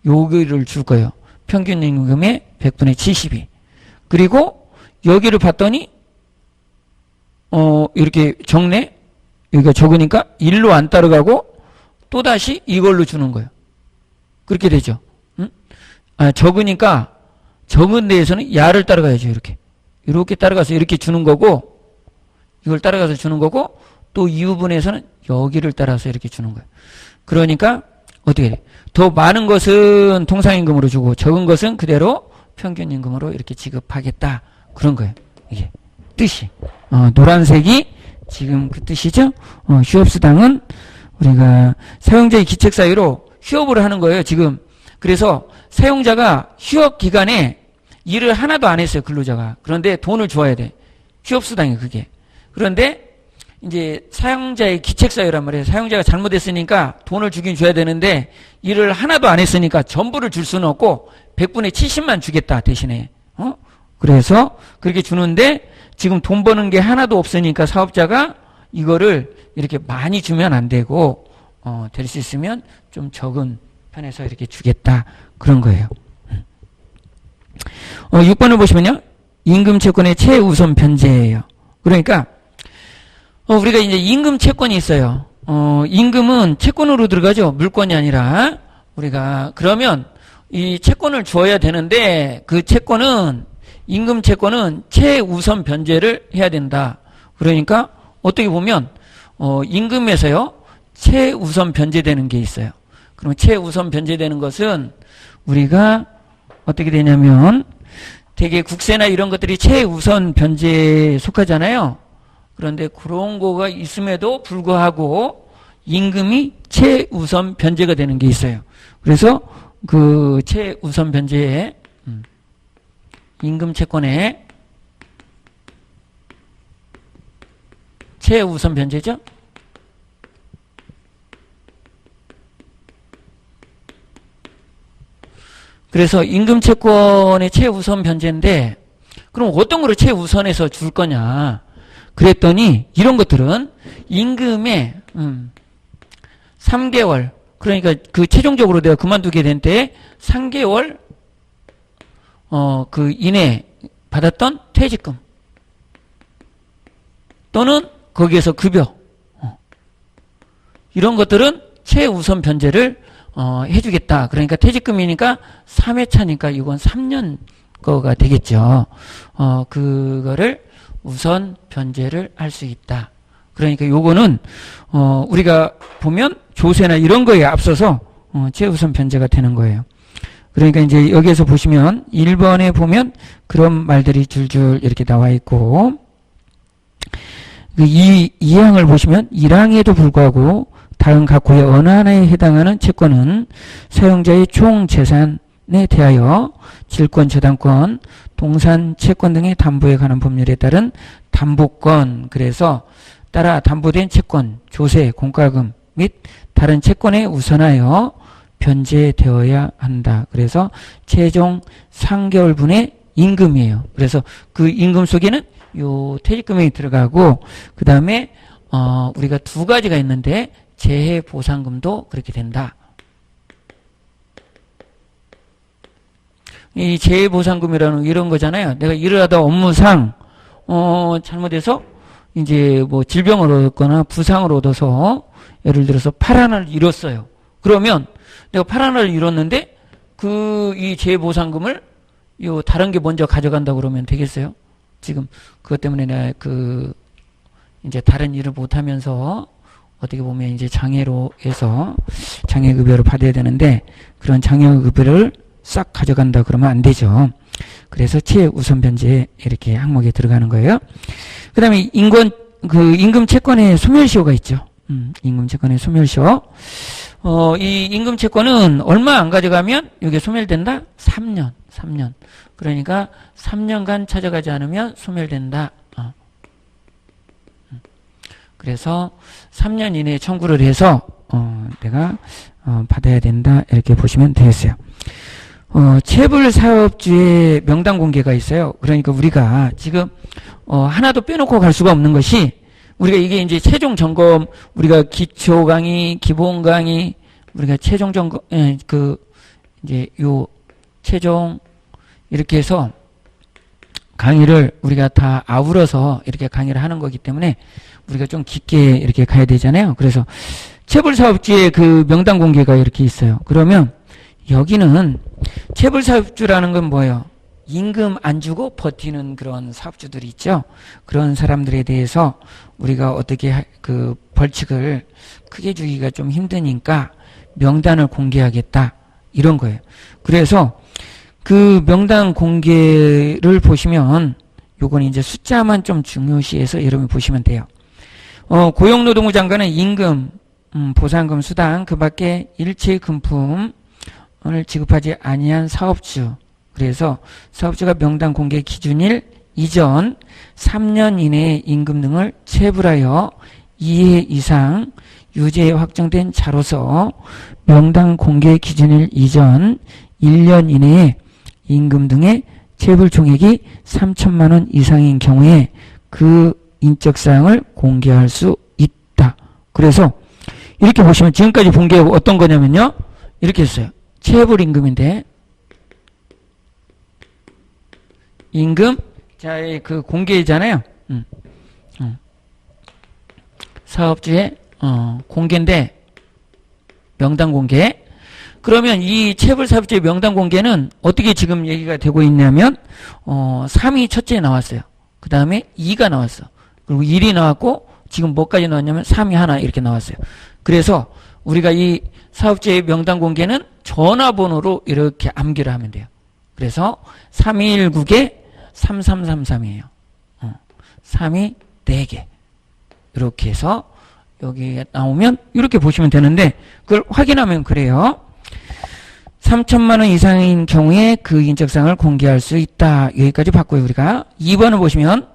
여기를 줄 거예요. 평균임금의 100분의 70이. 그리고 여기를 봤더니 이렇게 적네. 여기가 적으니까 1로 안 따라가고 또다시 이걸로 주는 거예요. 그렇게 되죠. 응? 적으니까 적은 데에서는 야를 따라가야죠. 이렇게 따라가서 이렇게 주는 거고 이걸 따라가서 주는 거고 또 이 부분에서는 여기를 따라서 이렇게 주는 거예요. 그러니까 어떻게 돼? 더 많은 것은 통상임금으로 주고 적은 것은 그대로 평균임금으로 이렇게 지급하겠다. 그런 거예요. 이게 뜻이. 노란색이 지금 그 뜻이죠. 휴업수당은 우리가 사용자의 기책 사유로 휴업을 하는 거예요. 지금. 그래서 사용자가 휴업 기간에 일을 하나도 안 했어요. 근로자가. 그런데 돈을 줘야 돼. 휴업수당이 그게. 그런데 이제 사용자의 기책 사유란 말이에요. 사용자가 잘못했으니까 돈을 주긴 줘야 되는데 일을 하나도 안 했으니까 전부를 줄 수는 없고 100분의 70만 주겠다 대신에. 그래서 그렇게 주는데 지금 돈 버는 게 하나도 없으니까 사업자가 이거를 이렇게 많이 주면 안 되고 될 수 있으면 좀 적은 편에서 이렇게 주겠다. 그런 거예요. 6번을 보시면요. 임금 채권의 최우선 변제예요. 그러니까 우리가 이제 임금 채권이 있어요. 임금은 채권으로 들어가죠. 물건이 아니라. 우리가 그러면 이 채권을 줘야 되는데 그 채권은 임금 채권은 최우선 변제를 해야 된다. 그러니까 어떻게 보면 임금에서요. 최우선 변제되는 게 있어요. 그럼 최우선 변제되는 것은 우리가 어떻게 되냐면 되게 국세나 이런 것들이 최우선 변제에 속하잖아요. 그런데 그런 거가 있음에도 불구하고 임금이 최우선 변제가 되는 게 있어요. 그래서 그 최우선 변제에 임금 채권에 최우선 변제죠. 그래서 임금 채권의 최우선 변제인데 그럼 어떤 거를 최우선해서 줄 거냐 그랬더니 이런 것들은 임금의 3개월 그러니까 그 최종적으로 내가 그만두게 된 때에 3개월 그 이내 받았던 퇴직금 또는 거기에서 급여 이런 것들은 최우선 변제를 해주겠다. 그러니까 퇴직금이니까 3회차니까 이건 3년 거가 되겠죠. 그거를 우선 변제를 할 수 있다. 그러니까 요거는 우리가 보면 조세나 이런 거에 앞서서 최우선 변제가 되는 거예요. 그러니까 이제 여기에서 보시면 1번에 보면 그런 말들이 줄줄 이렇게 나와 있고 이 2항을 보시면 1항에도 불구하고 다음 각 구의 어느 하나에 해당하는 채권은 사용자의 총 재산에 대하여 질권, 저당권, 동산, 채권 등의 담보에 관한 법률에 따른 담보권 그래서 따라 담보된 채권, 조세, 공과금 및 다른 채권에 우선하여 변제되어야 한다. 그래서 최종 3개월분의 임금이에요. 그래서 그 임금 속에는 요 퇴직금이 들어가고 그 다음에 우리가 두 가지가 있는데 재해보상금도 그렇게 된다. 이 재해보상금이라는 이런 거잖아요. 내가 일을 하다 업무상 잘못해서 이제 뭐 질병을 얻었거나 부상을 얻어서 예를 들어서 팔 하나를 잃었어요. 그러면 내가 팔 하나를 잃었는데 이 재해보상금을 요 다른 게 먼저 가져간다 그러면 되겠어요? 지금 그것 때문에 내가 이제 다른 일을 못 하면서 어떻게 보면 이제 장애로 해서 장애급여를 받아야 되는데 그런 장애급여를 싹 가져간다 그러면 안 되죠. 그래서 최우선 변제에 이렇게 항목에 들어가는 거예요. 그 다음에 임금 채권의 소멸시효가 있죠. 임금 채권의 소멸시효. 이 임금 채권은 얼마 안 가져가면 이게 소멸된다? 3년. 그러니까 3년간 찾아가지 않으면 소멸된다. 그래서 3년 이내에 청구를 해서 내가 받아야 된다 이렇게 보시면 되겠어요. 체불사업주의 명단 공개가 있어요. 그러니까 우리가 지금 하나도 빼놓고 갈 수가 없는 것이 우리가 이게 이제 최종 점검 우리가 기초 강의, 기본 강의 우리가 최종 점검 이제 요 최종 이렇게 해서 강의를 우리가 다 아우러서 이렇게 강의를 하는 거기 때문에 우리가 좀 깊게 이렇게 가야 되잖아요. 그래서 체불사업주의 그 명단 공개가 이렇게 있어요. 그러면 여기는 체불사업주라는 건 뭐예요? 임금 안 주고 버티는 그런 사업주들이 있죠. 그런 사람들에 대해서 우리가 어떻게 그 벌칙을 크게 주기가 좀 힘드니까 명단을 공개하겠다 이런 거예요. 그래서 그 명단 공개를 보시면 요건 이제 숫자만 좀 중요시해서 여러분 보시면 돼요. 고용노동부 장관은 임금, 보상금, 수당 그 밖에 일체 금품을 지급하지 아니한 사업주 그래서 사업주가 명단 공개 기준일 이전 3년 이내에 임금 등을 체불하여 2회 이상 유죄 확정된 자로서 명단 공개 기준일 이전 1년 이내에 임금 등의 체불 총액이 3천만 원 이상인 경우에 그 인적사항을 공개할 수 있다. 그래서 이렇게 보시면 지금까지 본 게 어떤 거냐면요. 이렇게 했어요. 체불 임금인데 임금 자, 그 공개잖아요. 사업주의 공개인데 명단 공개. 그러면 이 체불사업주의 명단 공개는 어떻게 지금 얘기가 되고 있냐면 3이 첫째에 나왔어요. 그 다음에 2가 나왔어. 그리고 1이 나왔고 지금 뭐까지 나왔냐면 3이 하나 이렇게 나왔어요. 그래서 우리가 이 사업주의 명단 공개는 전화번호로 이렇게 암기를 하면 돼요. 그래서 3219에 3333이에요. 3이 4개. 이렇게 해서 여기 나오면 이렇게 보시면 되는데 그걸 확인하면 그래요. 3천만 원 이상인 경우에 그 인적사항을 공개할 수 있다. 여기까지 봤고요. 우리가 2번을 보시면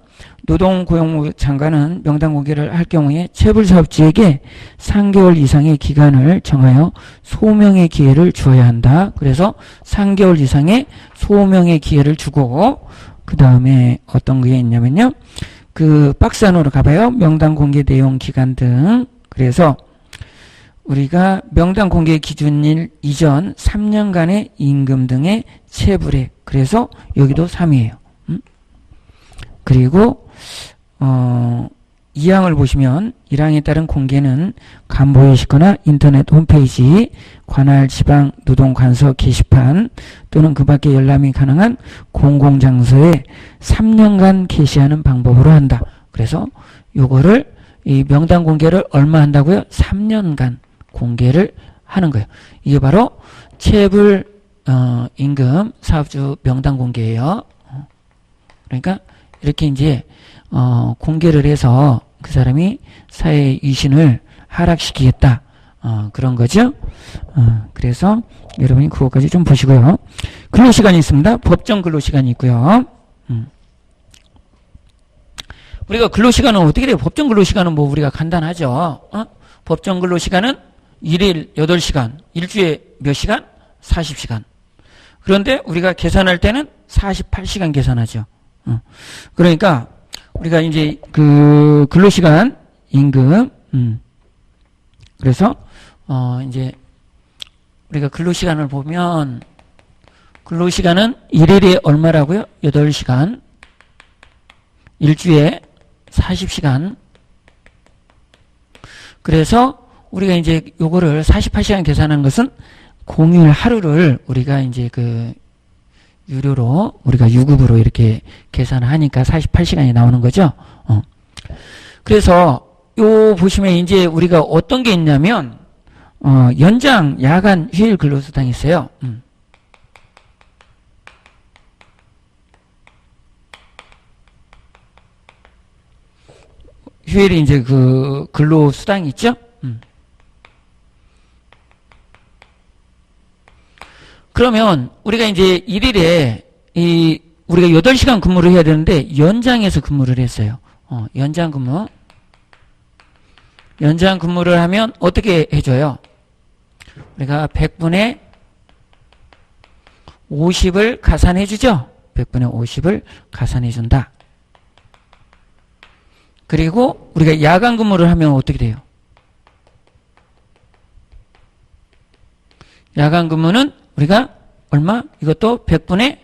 노동고용부 장관은 명단 공개를 할 경우에 체불사업주에게 3개월 이상의 기간을 정하여 소명의 기회를 주어야 한다. 그래서 3개월 이상의 소명의 기회를 주고 그 다음에 어떤 게 있냐면요. 그 박스 안으로 가봐요. 명단 공개 내용 기간 등. 그래서 우리가 명단 공개 기준일 이전 3년간의 임금 등의 체불액. 그래서 여기도 3이에요. 그리고 2항을 보시면 1항에 따른 공개는 간부에 싣거나 인터넷 홈페이지, 관할 지방 노동관서 게시판 또는 그 밖에 열람이 가능한 공공장소에 3년간 게시하는 방법으로 한다. 그래서 요거를 이 명단 공개를 얼마 한다고요? 3년간 공개를 하는 거예요. 이게 바로 체불 임금 사업주 명단 공개예요. 그러니까 이렇게 이제 공개를 해서 그 사람이 사회 위신을 하락시키겠다. 그런 거죠. 그래서 여러분이 그것까지 좀 보시고요. 근로시간이 있습니다. 법정 근로시간이 있고요. 우리가 근로시간은 어떻게 돼요? 법정 근로시간은 뭐 우리가 간단하죠. 법정 근로시간은 1일 8시간, 일주에 몇 시간? 40시간. 그런데 우리가 계산할 때는 48시간 계산하죠. 그러니까 우리가 이제 그 근로시간 임금 그래서 이제 우리가 근로시간을 보면 근로시간은 1일에 얼마라고요? 8시간, 일주에 40시간. 그래서 우리가 이제 요거를 48시간 계산하는 것은 공휴일 하루를 우리가 이제 그 유료로 우리가 유급으로 이렇게 계산을 하니까 48시간이 나오는 거죠. 그래서 요 보시면 이제 우리가 어떤 게 있냐면 연장, 야간, 휴일 근로수당이 있어요. 휴일이 이제 그 근로수당이 있죠. 그러면 우리가 이제 1일에 우리가 8시간 근무를 해야 되는데 연장해서 근무를 했어요. 연장 근무. 연장 근무를 하면 어떻게 해줘요? 우리가 100분의 50을 가산해 주죠. 100분의 50을 가산해 준다. 그리고 우리가 야간 근무를 하면 어떻게 돼요? 야간 근무는 우리가 얼마? 이것도 100분의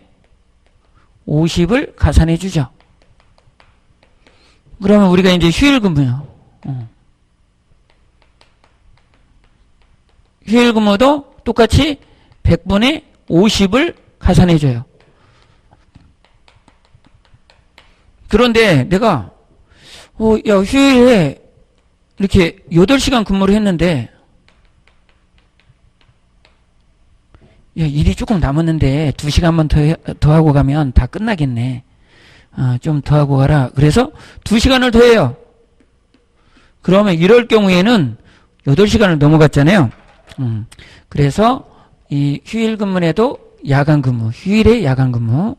50을 가산해 주죠. 그러면 우리가 이제 휴일 근무요. 휴일 근무도 똑같이 100분의 50을 가산해 줘요. 그런데 내가 야, 휴일에 이렇게 8시간 근무를 했는데 야, 일이 조금 남았는데 2시간만 더 하고 가면 다 끝나겠네. 좀 더 하고 가라. 그래서 2시간을 더 해요. 그러면 이럴 경우에는 8시간을 넘어갔잖아요. 그래서 이 휴일 근무에도 야간 근무, 휴일에 야간 근무.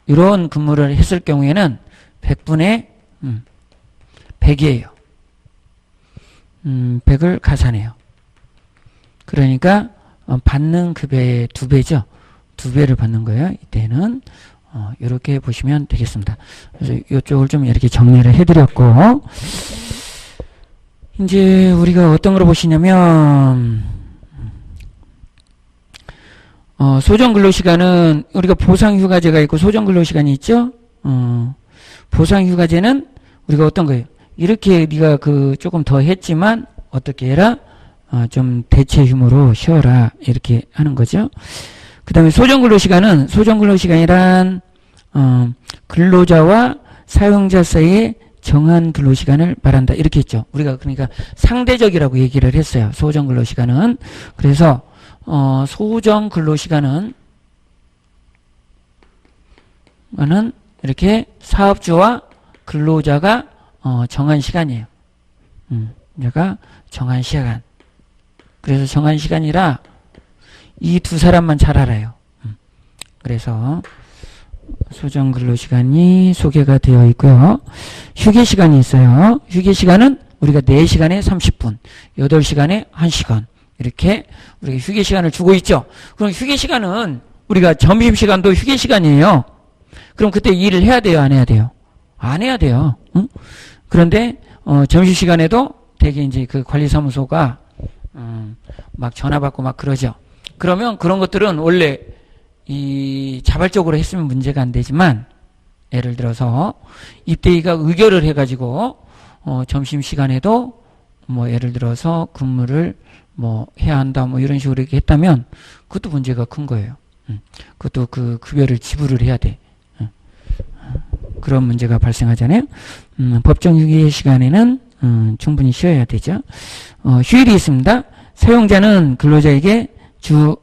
이런 근무를 했을 경우에는 100분의 100이에요. 100을 가산해요. 그러니까 받는 급여의 2배죠. 2배를 받는 거예요. 이때는 이렇게 보시면 되겠습니다. 그래서 이쪽을 좀 이렇게 정리를 해드렸고 이제 우리가 어떤 걸 보시냐면 소정근로시간은 우리가 보상휴가제가 있고 소정근로시간이 있죠. 보상휴가제는 우리가 어떤 거예요? 이렇게 네가 그 조금 더 했지만 어떻게 해라? 좀 대체 휴무로 쉬어라. 이렇게 하는 거죠. 그 다음에 소정근로시간은 소정근로시간이란 근로자와 사용자 사이에 정한 근로시간을 말한다. 이렇게 했죠. 우리가 그러니까 상대적이라고 얘기를 했어요. 소정근로시간은. 그래서 소정근로시간은 이렇게 사업주와 근로자가 정한 시간이에요. 얘가 정한 시간. 그래서 정한 시간이라 이 두 사람만 잘 알아요. 그래서 소정 근로시간이 소개가 되어 있고요. 휴게 시간이 있어요. 휴게 시간은 우리가 4시간에 30분, 8시간에 1시간 이렇게 우리가 휴게 시간을 주고 있죠. 그럼 휴게 시간은 우리가 점심시간도 휴게 시간이에요. 그럼 그때 일을 해야 돼요, 안 해야 돼요? 안 해야 돼요. 응? 그런데 점심시간에도 되게 이제 그 관리사무소가 막 전화 받고 막 그러죠. 그러면 그런 것들은 원래 이 자발적으로 했으면 문제가 안 되지만, 예를 들어서 입대위가 의결을 해가지고 점심시간에도 뭐 예를 들어서 근무를 뭐 해야 한다 뭐 이런 식으로 이렇게 했다면 그것도 문제가 큰 거예요. 그것도 그 급여를 지불을 해야 돼. 그런 문제가 발생하잖아요. 법정 휴게 시간에는 충분히 쉬어야 되죠. 휴일이 있습니다. 사용자는 근로자에게 주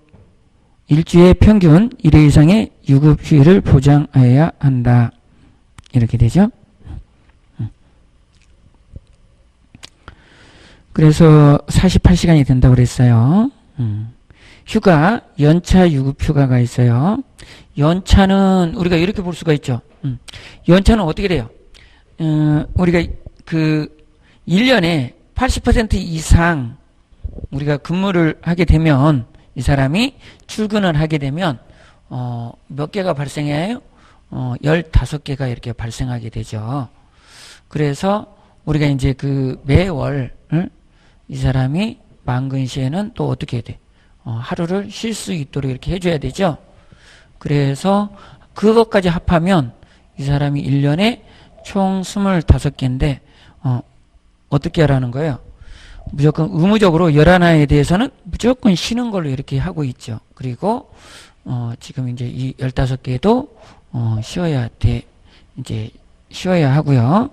일주의 평균 1회 이상의 유급 휴일을 보장하여야 한다. 이렇게 되죠. 그래서 48시간이 된다고 그랬어요. 휴가, 연차 유급 휴가가 있어요. 연차는 우리가 이렇게 볼 수가 있죠. 연차는 어떻게 돼요? 우리가 그 1년에 80% 이상 우리가 근무를 하게 되면, 이 사람이 출근을 하게 되면 몇 개가 발생해요? 15개가 이렇게 발생하게 되죠. 그래서 우리가 이제 그 매월 이 사람이 만근 시에는 또 어떻게 해야 돼? 하루를 쉴 수 있도록 이렇게 해줘야 되죠. 그래서 그것까지 합하면 이 사람이 1년에 총 25개인데 어떻게 하라는 거예요? 무조건 의무적으로 11회에 대해서는 무조건 쉬는 걸로 이렇게 하고 있죠. 그리고 지금 이제 이 15개도 쉬어야 돼. 이제 쉬어야 하고요.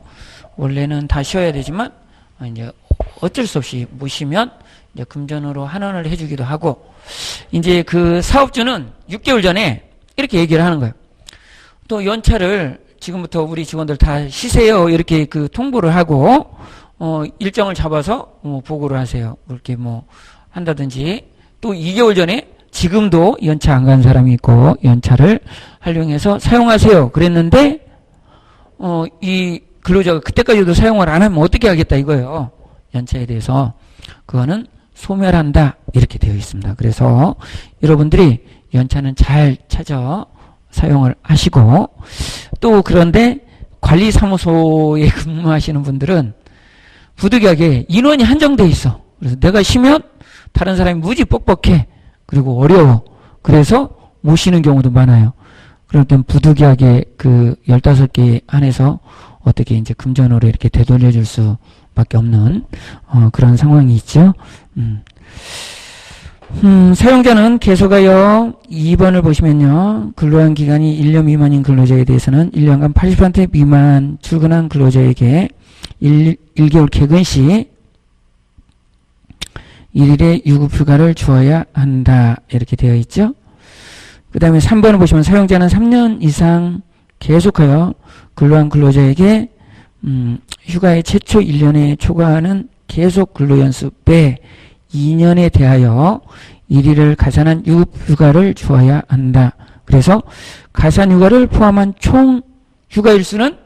원래는 다 쉬어야 되지만 이제 어쩔 수 없이 못 쉬면 이제 금전으로 환원을 해주기도 하고, 이제 그 사업주는 6개월 전에 이렇게 얘기를 하는 거예요. 또 연차를 지금부터 우리 직원들 다 쉬세요. 이렇게 그 통보를 하고 일정을 잡아서 보고를 하세요. 그렇게 뭐 한다든지, 또 2개월 전에 지금도 연차 안 간 사람이 있고 연차를 활용해서 사용하세요. 그랬는데 이 근로자가 그때까지도 사용을 안 하면 어떻게 하겠다 이거예요. 연차에 대해서. 그거는 소멸한다 이렇게 되어 있습니다. 그래서 여러분들이 연차는 잘 찾아 사용을 하시고, 또 그런데 관리사무소에 근무하시는 분들은 부득이하게 인원이 한정돼 있어. 그래서 내가 쉬면 다른 사람이 무지 뻑뻑해. 그리고 어려워. 그래서 못 쉬는 경우도 많아요. 그럴 땐 부득이하게 그 15개 안에서 어떻게 이제 금전으로 이렇게 되돌려 줄 수밖에 없는 그런 상황이 있죠. 사용자는 계속하여 2번을 보시면요. 근로한 기간이 1년 미만인 근로자에 대해서는 1년간 80% 미만 출근한 근로자에게 1개월 개근 시 1일의 유급휴가를 주어야 한다. 이렇게 되어 있죠. 그 다음에 3번을 보시면 사용자는 3년 이상 계속하여 근로한 근로자에게 휴가의 최초 1년에 초과하는 계속 근로연수배 2년에 대하여 1일을 가산한 유급휴가를 주어야 한다. 그래서 가산휴가를 포함한 총 휴가일수는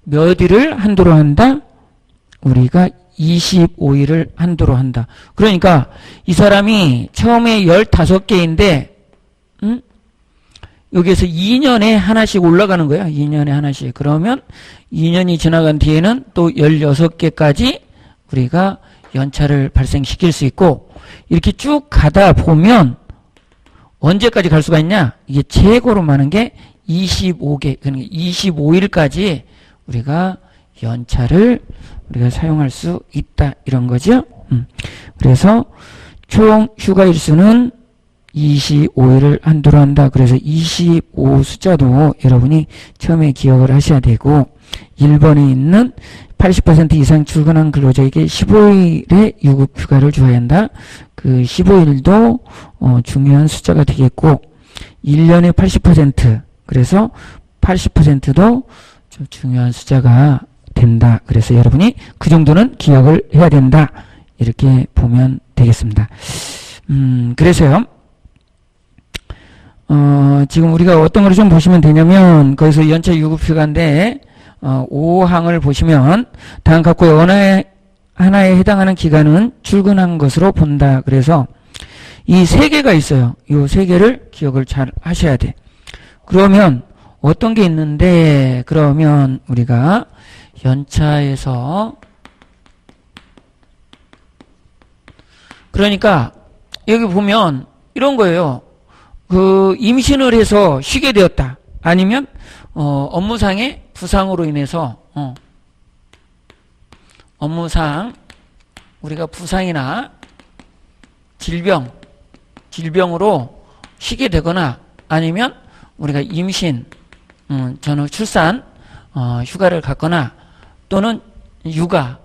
몇 일을 한도로 한다? 우리가 25일을 한도로 한다. 그러니까 이 사람이 처음에 15개인데 여기에서 2년에 하나씩 올라가는 거야. 2년에 하나씩. 그러면 2년이 지나간 뒤에는 또 16개까지 우리가 연차를 발생시킬 수 있고, 이렇게 쭉 가다 보면 언제까지 갈 수가 있냐? 이게 최고로 많은 게 25개, 그러니까 25일까지 우리가 연차를 우리가 사용할 수 있다. 이런 거죠. 그래서 총 휴가 일수는 25일을 한도로 한다. 그래서 25 숫자도 여러분이 처음에 기억을 하셔야 되고, 1번에 있는 80% 이상 출근한 근로자에게 15일의 유급휴가를 주어야 한다. 그 15일도 중요한 숫자가 되겠고, 1년에 80%, 그래서 80%도 좀 중요한 숫자가 된다. 그래서 여러분이 그 정도는 기억을 해야 된다. 이렇게 보면 되겠습니다. 그래서요, 지금 우리가 어떤 걸 좀 보시면 되냐면, 거기서 연차 유급휴가인데, 5항을 보시면, 다음 각구의 어느 하나에 해당하는 기간은 출근한 것으로 본다. 그래서, 이 세 개가 있어요. 이 세 개를 기억을 잘 하셔야 돼. 그러면, 어떤 게 있는데, 그러면 우리가 연차에서, 그러니까, 여기 보면, 이런 거예요. 임신을 해서 쉬게 되었다. 아니면, 업무상의 부상으로 인해서, 업무상, 우리가 부상이나 질병으로 쉬게 되거나, 아니면, 우리가 임신, 전후 출산, 휴가를 갔거나, 또는 육아,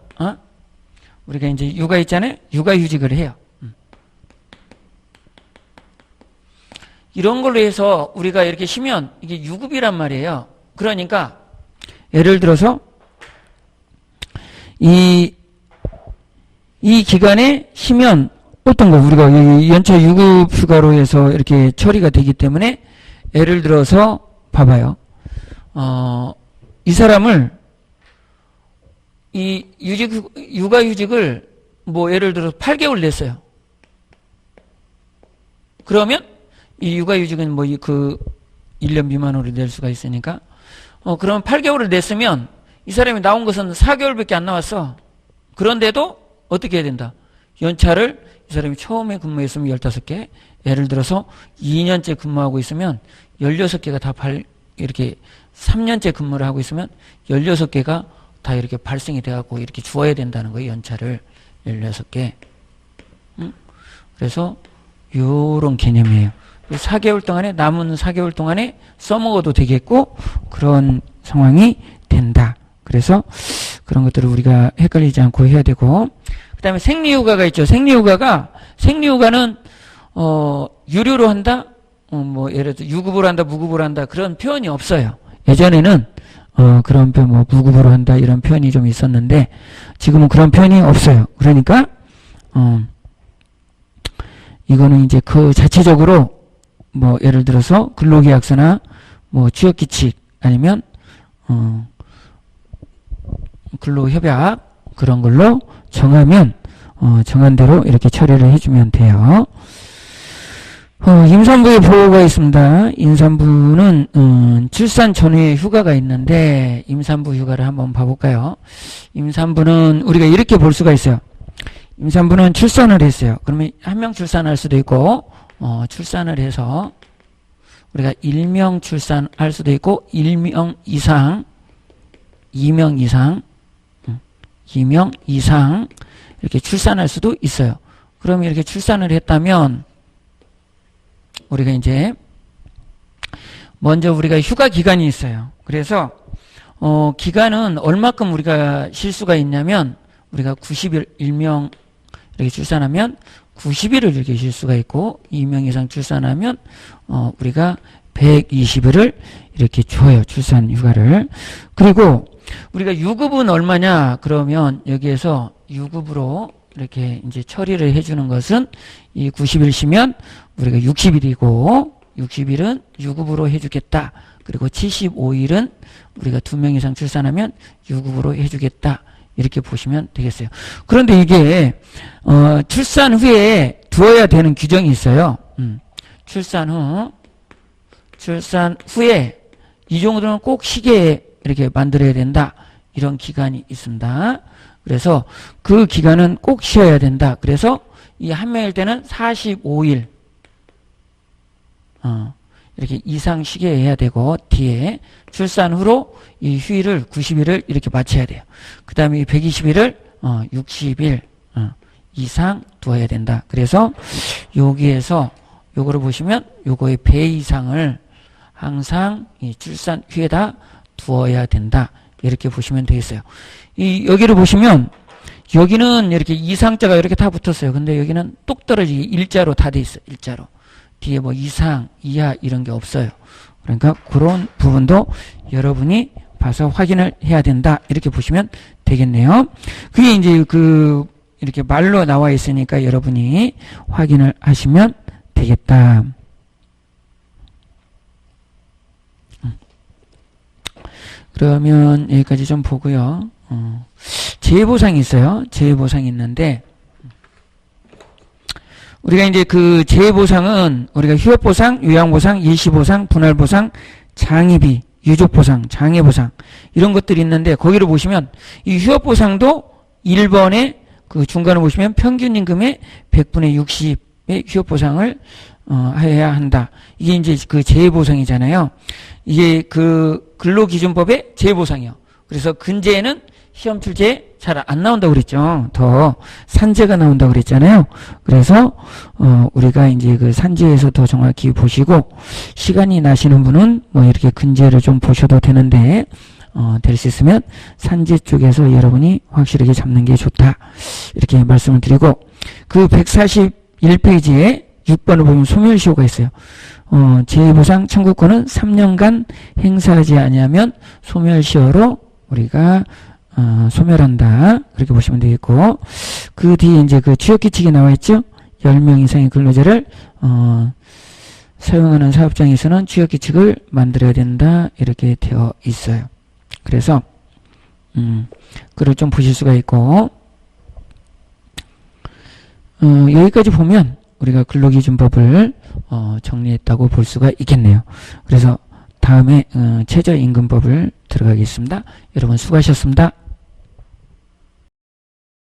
우리가 이제 육아 있잖아요? 육아휴직을 해요. 이런 걸로 해서 우리가 이렇게 쉬면 이게 유급이란 말이에요. 그러니까 예를 들어서 이 기간에 쉬면 어떤 거 우리가 연차 유급 휴가로 해서 이렇게 처리가 되기 때문에 예를 들어서 봐봐요. 이 사람을 이 육아휴직을 뭐 예를 들어서 8개월 냈어요. 그러면 이 육아휴직은 뭐 1년 미만으로 낼 수가 있으니까 그러면 8개월을 냈으면 이 사람이 나온 것은 4개월밖에 안 나왔어. 그런데도 어떻게 해야 된다? 연차를 이 사람이 처음에 근무했으면 15개, 예를 들어서 2년째 근무하고 있으면 16개가 다 이렇게 3년째 근무를 하고 있으면 16개가 다 이렇게 발생이 돼갖고 이렇게 주어야 된다는 거예요. 연차를 16개. 그래서 요런 개념이에요. 4개월 동안에, 남은 4개월 동안에 써먹어도 되겠고, 그런 상황이 된다. 그래서 그런 것들을 우리가 헷갈리지 않고 해야 되고, 그 다음에 생리휴가가 있죠. 생리휴가는, 유료로 한다? 뭐, 예를 들어, 유급으로 한다, 무급으로 한다, 그런 표현이 없어요. 예전에는, 그런 표현, 뭐, 무급으로 한다, 이런 표현이 좀 있었는데, 지금은 그런 표현이 없어요. 그러니까, 이거는 이제 그 자체적으로 뭐 예를 들어서 근로계약서나 뭐 취업규칙 아니면 근로협약 그런 걸로 정하면 정한 대로 이렇게 처리를 해주면 돼요. 임산부의 보호가 있습니다. 임산부는 출산 전후에 휴가가 있는데 임산부 휴가를 한번 봐볼까요? 임산부는 우리가 이렇게 볼 수가 있어요. 임산부는 출산을 했어요. 그러면 한 명 출산할 수도 있고 출산을 해서 우리가 1명 출산할 수도 있고 1명 이상 2명 이상 이렇게 출산할 수도 있어요. 그럼 이렇게 출산을 했다면 우리가 이제 먼저 우리가 휴가 기간이 있어요. 그래서 기간은 얼마큼 우리가 쉴 수가 있냐면 우리가 90일 1명 이렇게 출산하면 90일을 이렇게 쉴 수가 있고 2명 이상 출산하면 우리가 120일을 이렇게 줘요. 출산 휴가를. 그리고 우리가 유급은 얼마냐? 그러면 여기에서 유급으로 이렇게 이제 처리를 해주는 것은 이 90일 쉬면 우리가 60일이고 60일은 유급으로 해주겠다. 그리고 75일은 우리가 2명 이상 출산하면 유급으로 해주겠다. 이렇게 보시면 되겠어요. 그런데 이게 출산 후에 두어야 되는 규정이 있어요. 출산 후에 이 정도는 꼭 쉬게 이렇게 만들어야 된다. 이런 기간이 있습니다. 그래서 그 기간은 꼭 쉬어야 된다. 그래서 이 한 명일 때는 45일 이렇게 이상 쉬게 해야 되고 뒤에 출산 후로 이 휴일을 90일을 이렇게 맞춰야 돼요. 그 다음에 120일을 60일 이상 두어야 된다. 그래서 여기에서 요거를 보시면 요거의 배 이상을 항상 이 출산 후에다 두어야 된다. 이렇게 보시면 되겠어요. 여기를 보시면 여기는 이렇게 이상자가 이렇게 다 붙었어요. 근데 여기는 똑 떨어지게 일자로 다 돼 있어요. 일자로. 뒤에 뭐 이상, 이하 이런 게 없어요. 그러니까 그런 부분도 여러분이 봐서 확인을 해야 된다. 이렇게 보시면 되겠네요. 그게 이제 이렇게 말로 나와 있으니까 여러분이 확인을 하시면 되겠다. 그러면 여기까지 좀 보고요. 재해보상이 있어요. 재해보상이 있는데, 우리가 이제 그 재해보상은 우리가 휴업보상, 요양보상, 일시보상, 분할보상, 장의비, 유족보상, 장애보상 이런 것들이 있는데 거기를 보시면 이 휴업보상도 1번에 그 중간을 보시면 평균임금의 100분의 60의 휴업보상을 해야 한다. 이게 이제 그 재해보상이잖아요. 이게 그 근로기준법의 재해보상이요. 그래서 근재에는 시험 출제에 잘 안 나온다고 그랬죠. 더 산재가 나온다고 그랬잖아요. 그래서 우리가 이제 그 산재에서 더 정확히 보시고 시간이 나시는 분은 뭐 이렇게 근재를 좀 보셔도 되는데 될 수 있으면 산재 쪽에서 여러분이 확실하게 잡는 게 좋다. 이렇게 말씀을 드리고 그 141페이지에 6번을 보면 소멸시효가 있어요. 재해보상 청구권은 3년간 행사하지 아니하면 소멸시효로 우리가 소멸한다. 그렇게 보시면 되겠고, 그 뒤에 이제 그 취업규칙이 나와 있죠? 10명 이상의 근로자를, 사용하는 사업장에서는 취업규칙을 만들어야 된다. 이렇게 되어 있어요. 그래서, 그걸 좀 보실 수가 있고, 여기까지 보면 우리가 근로기준법을, 정리했다고 볼 수가 있겠네요. 그래서 다음에, 최저임금법을 들어가겠습니다. 여러분 수고하셨습니다.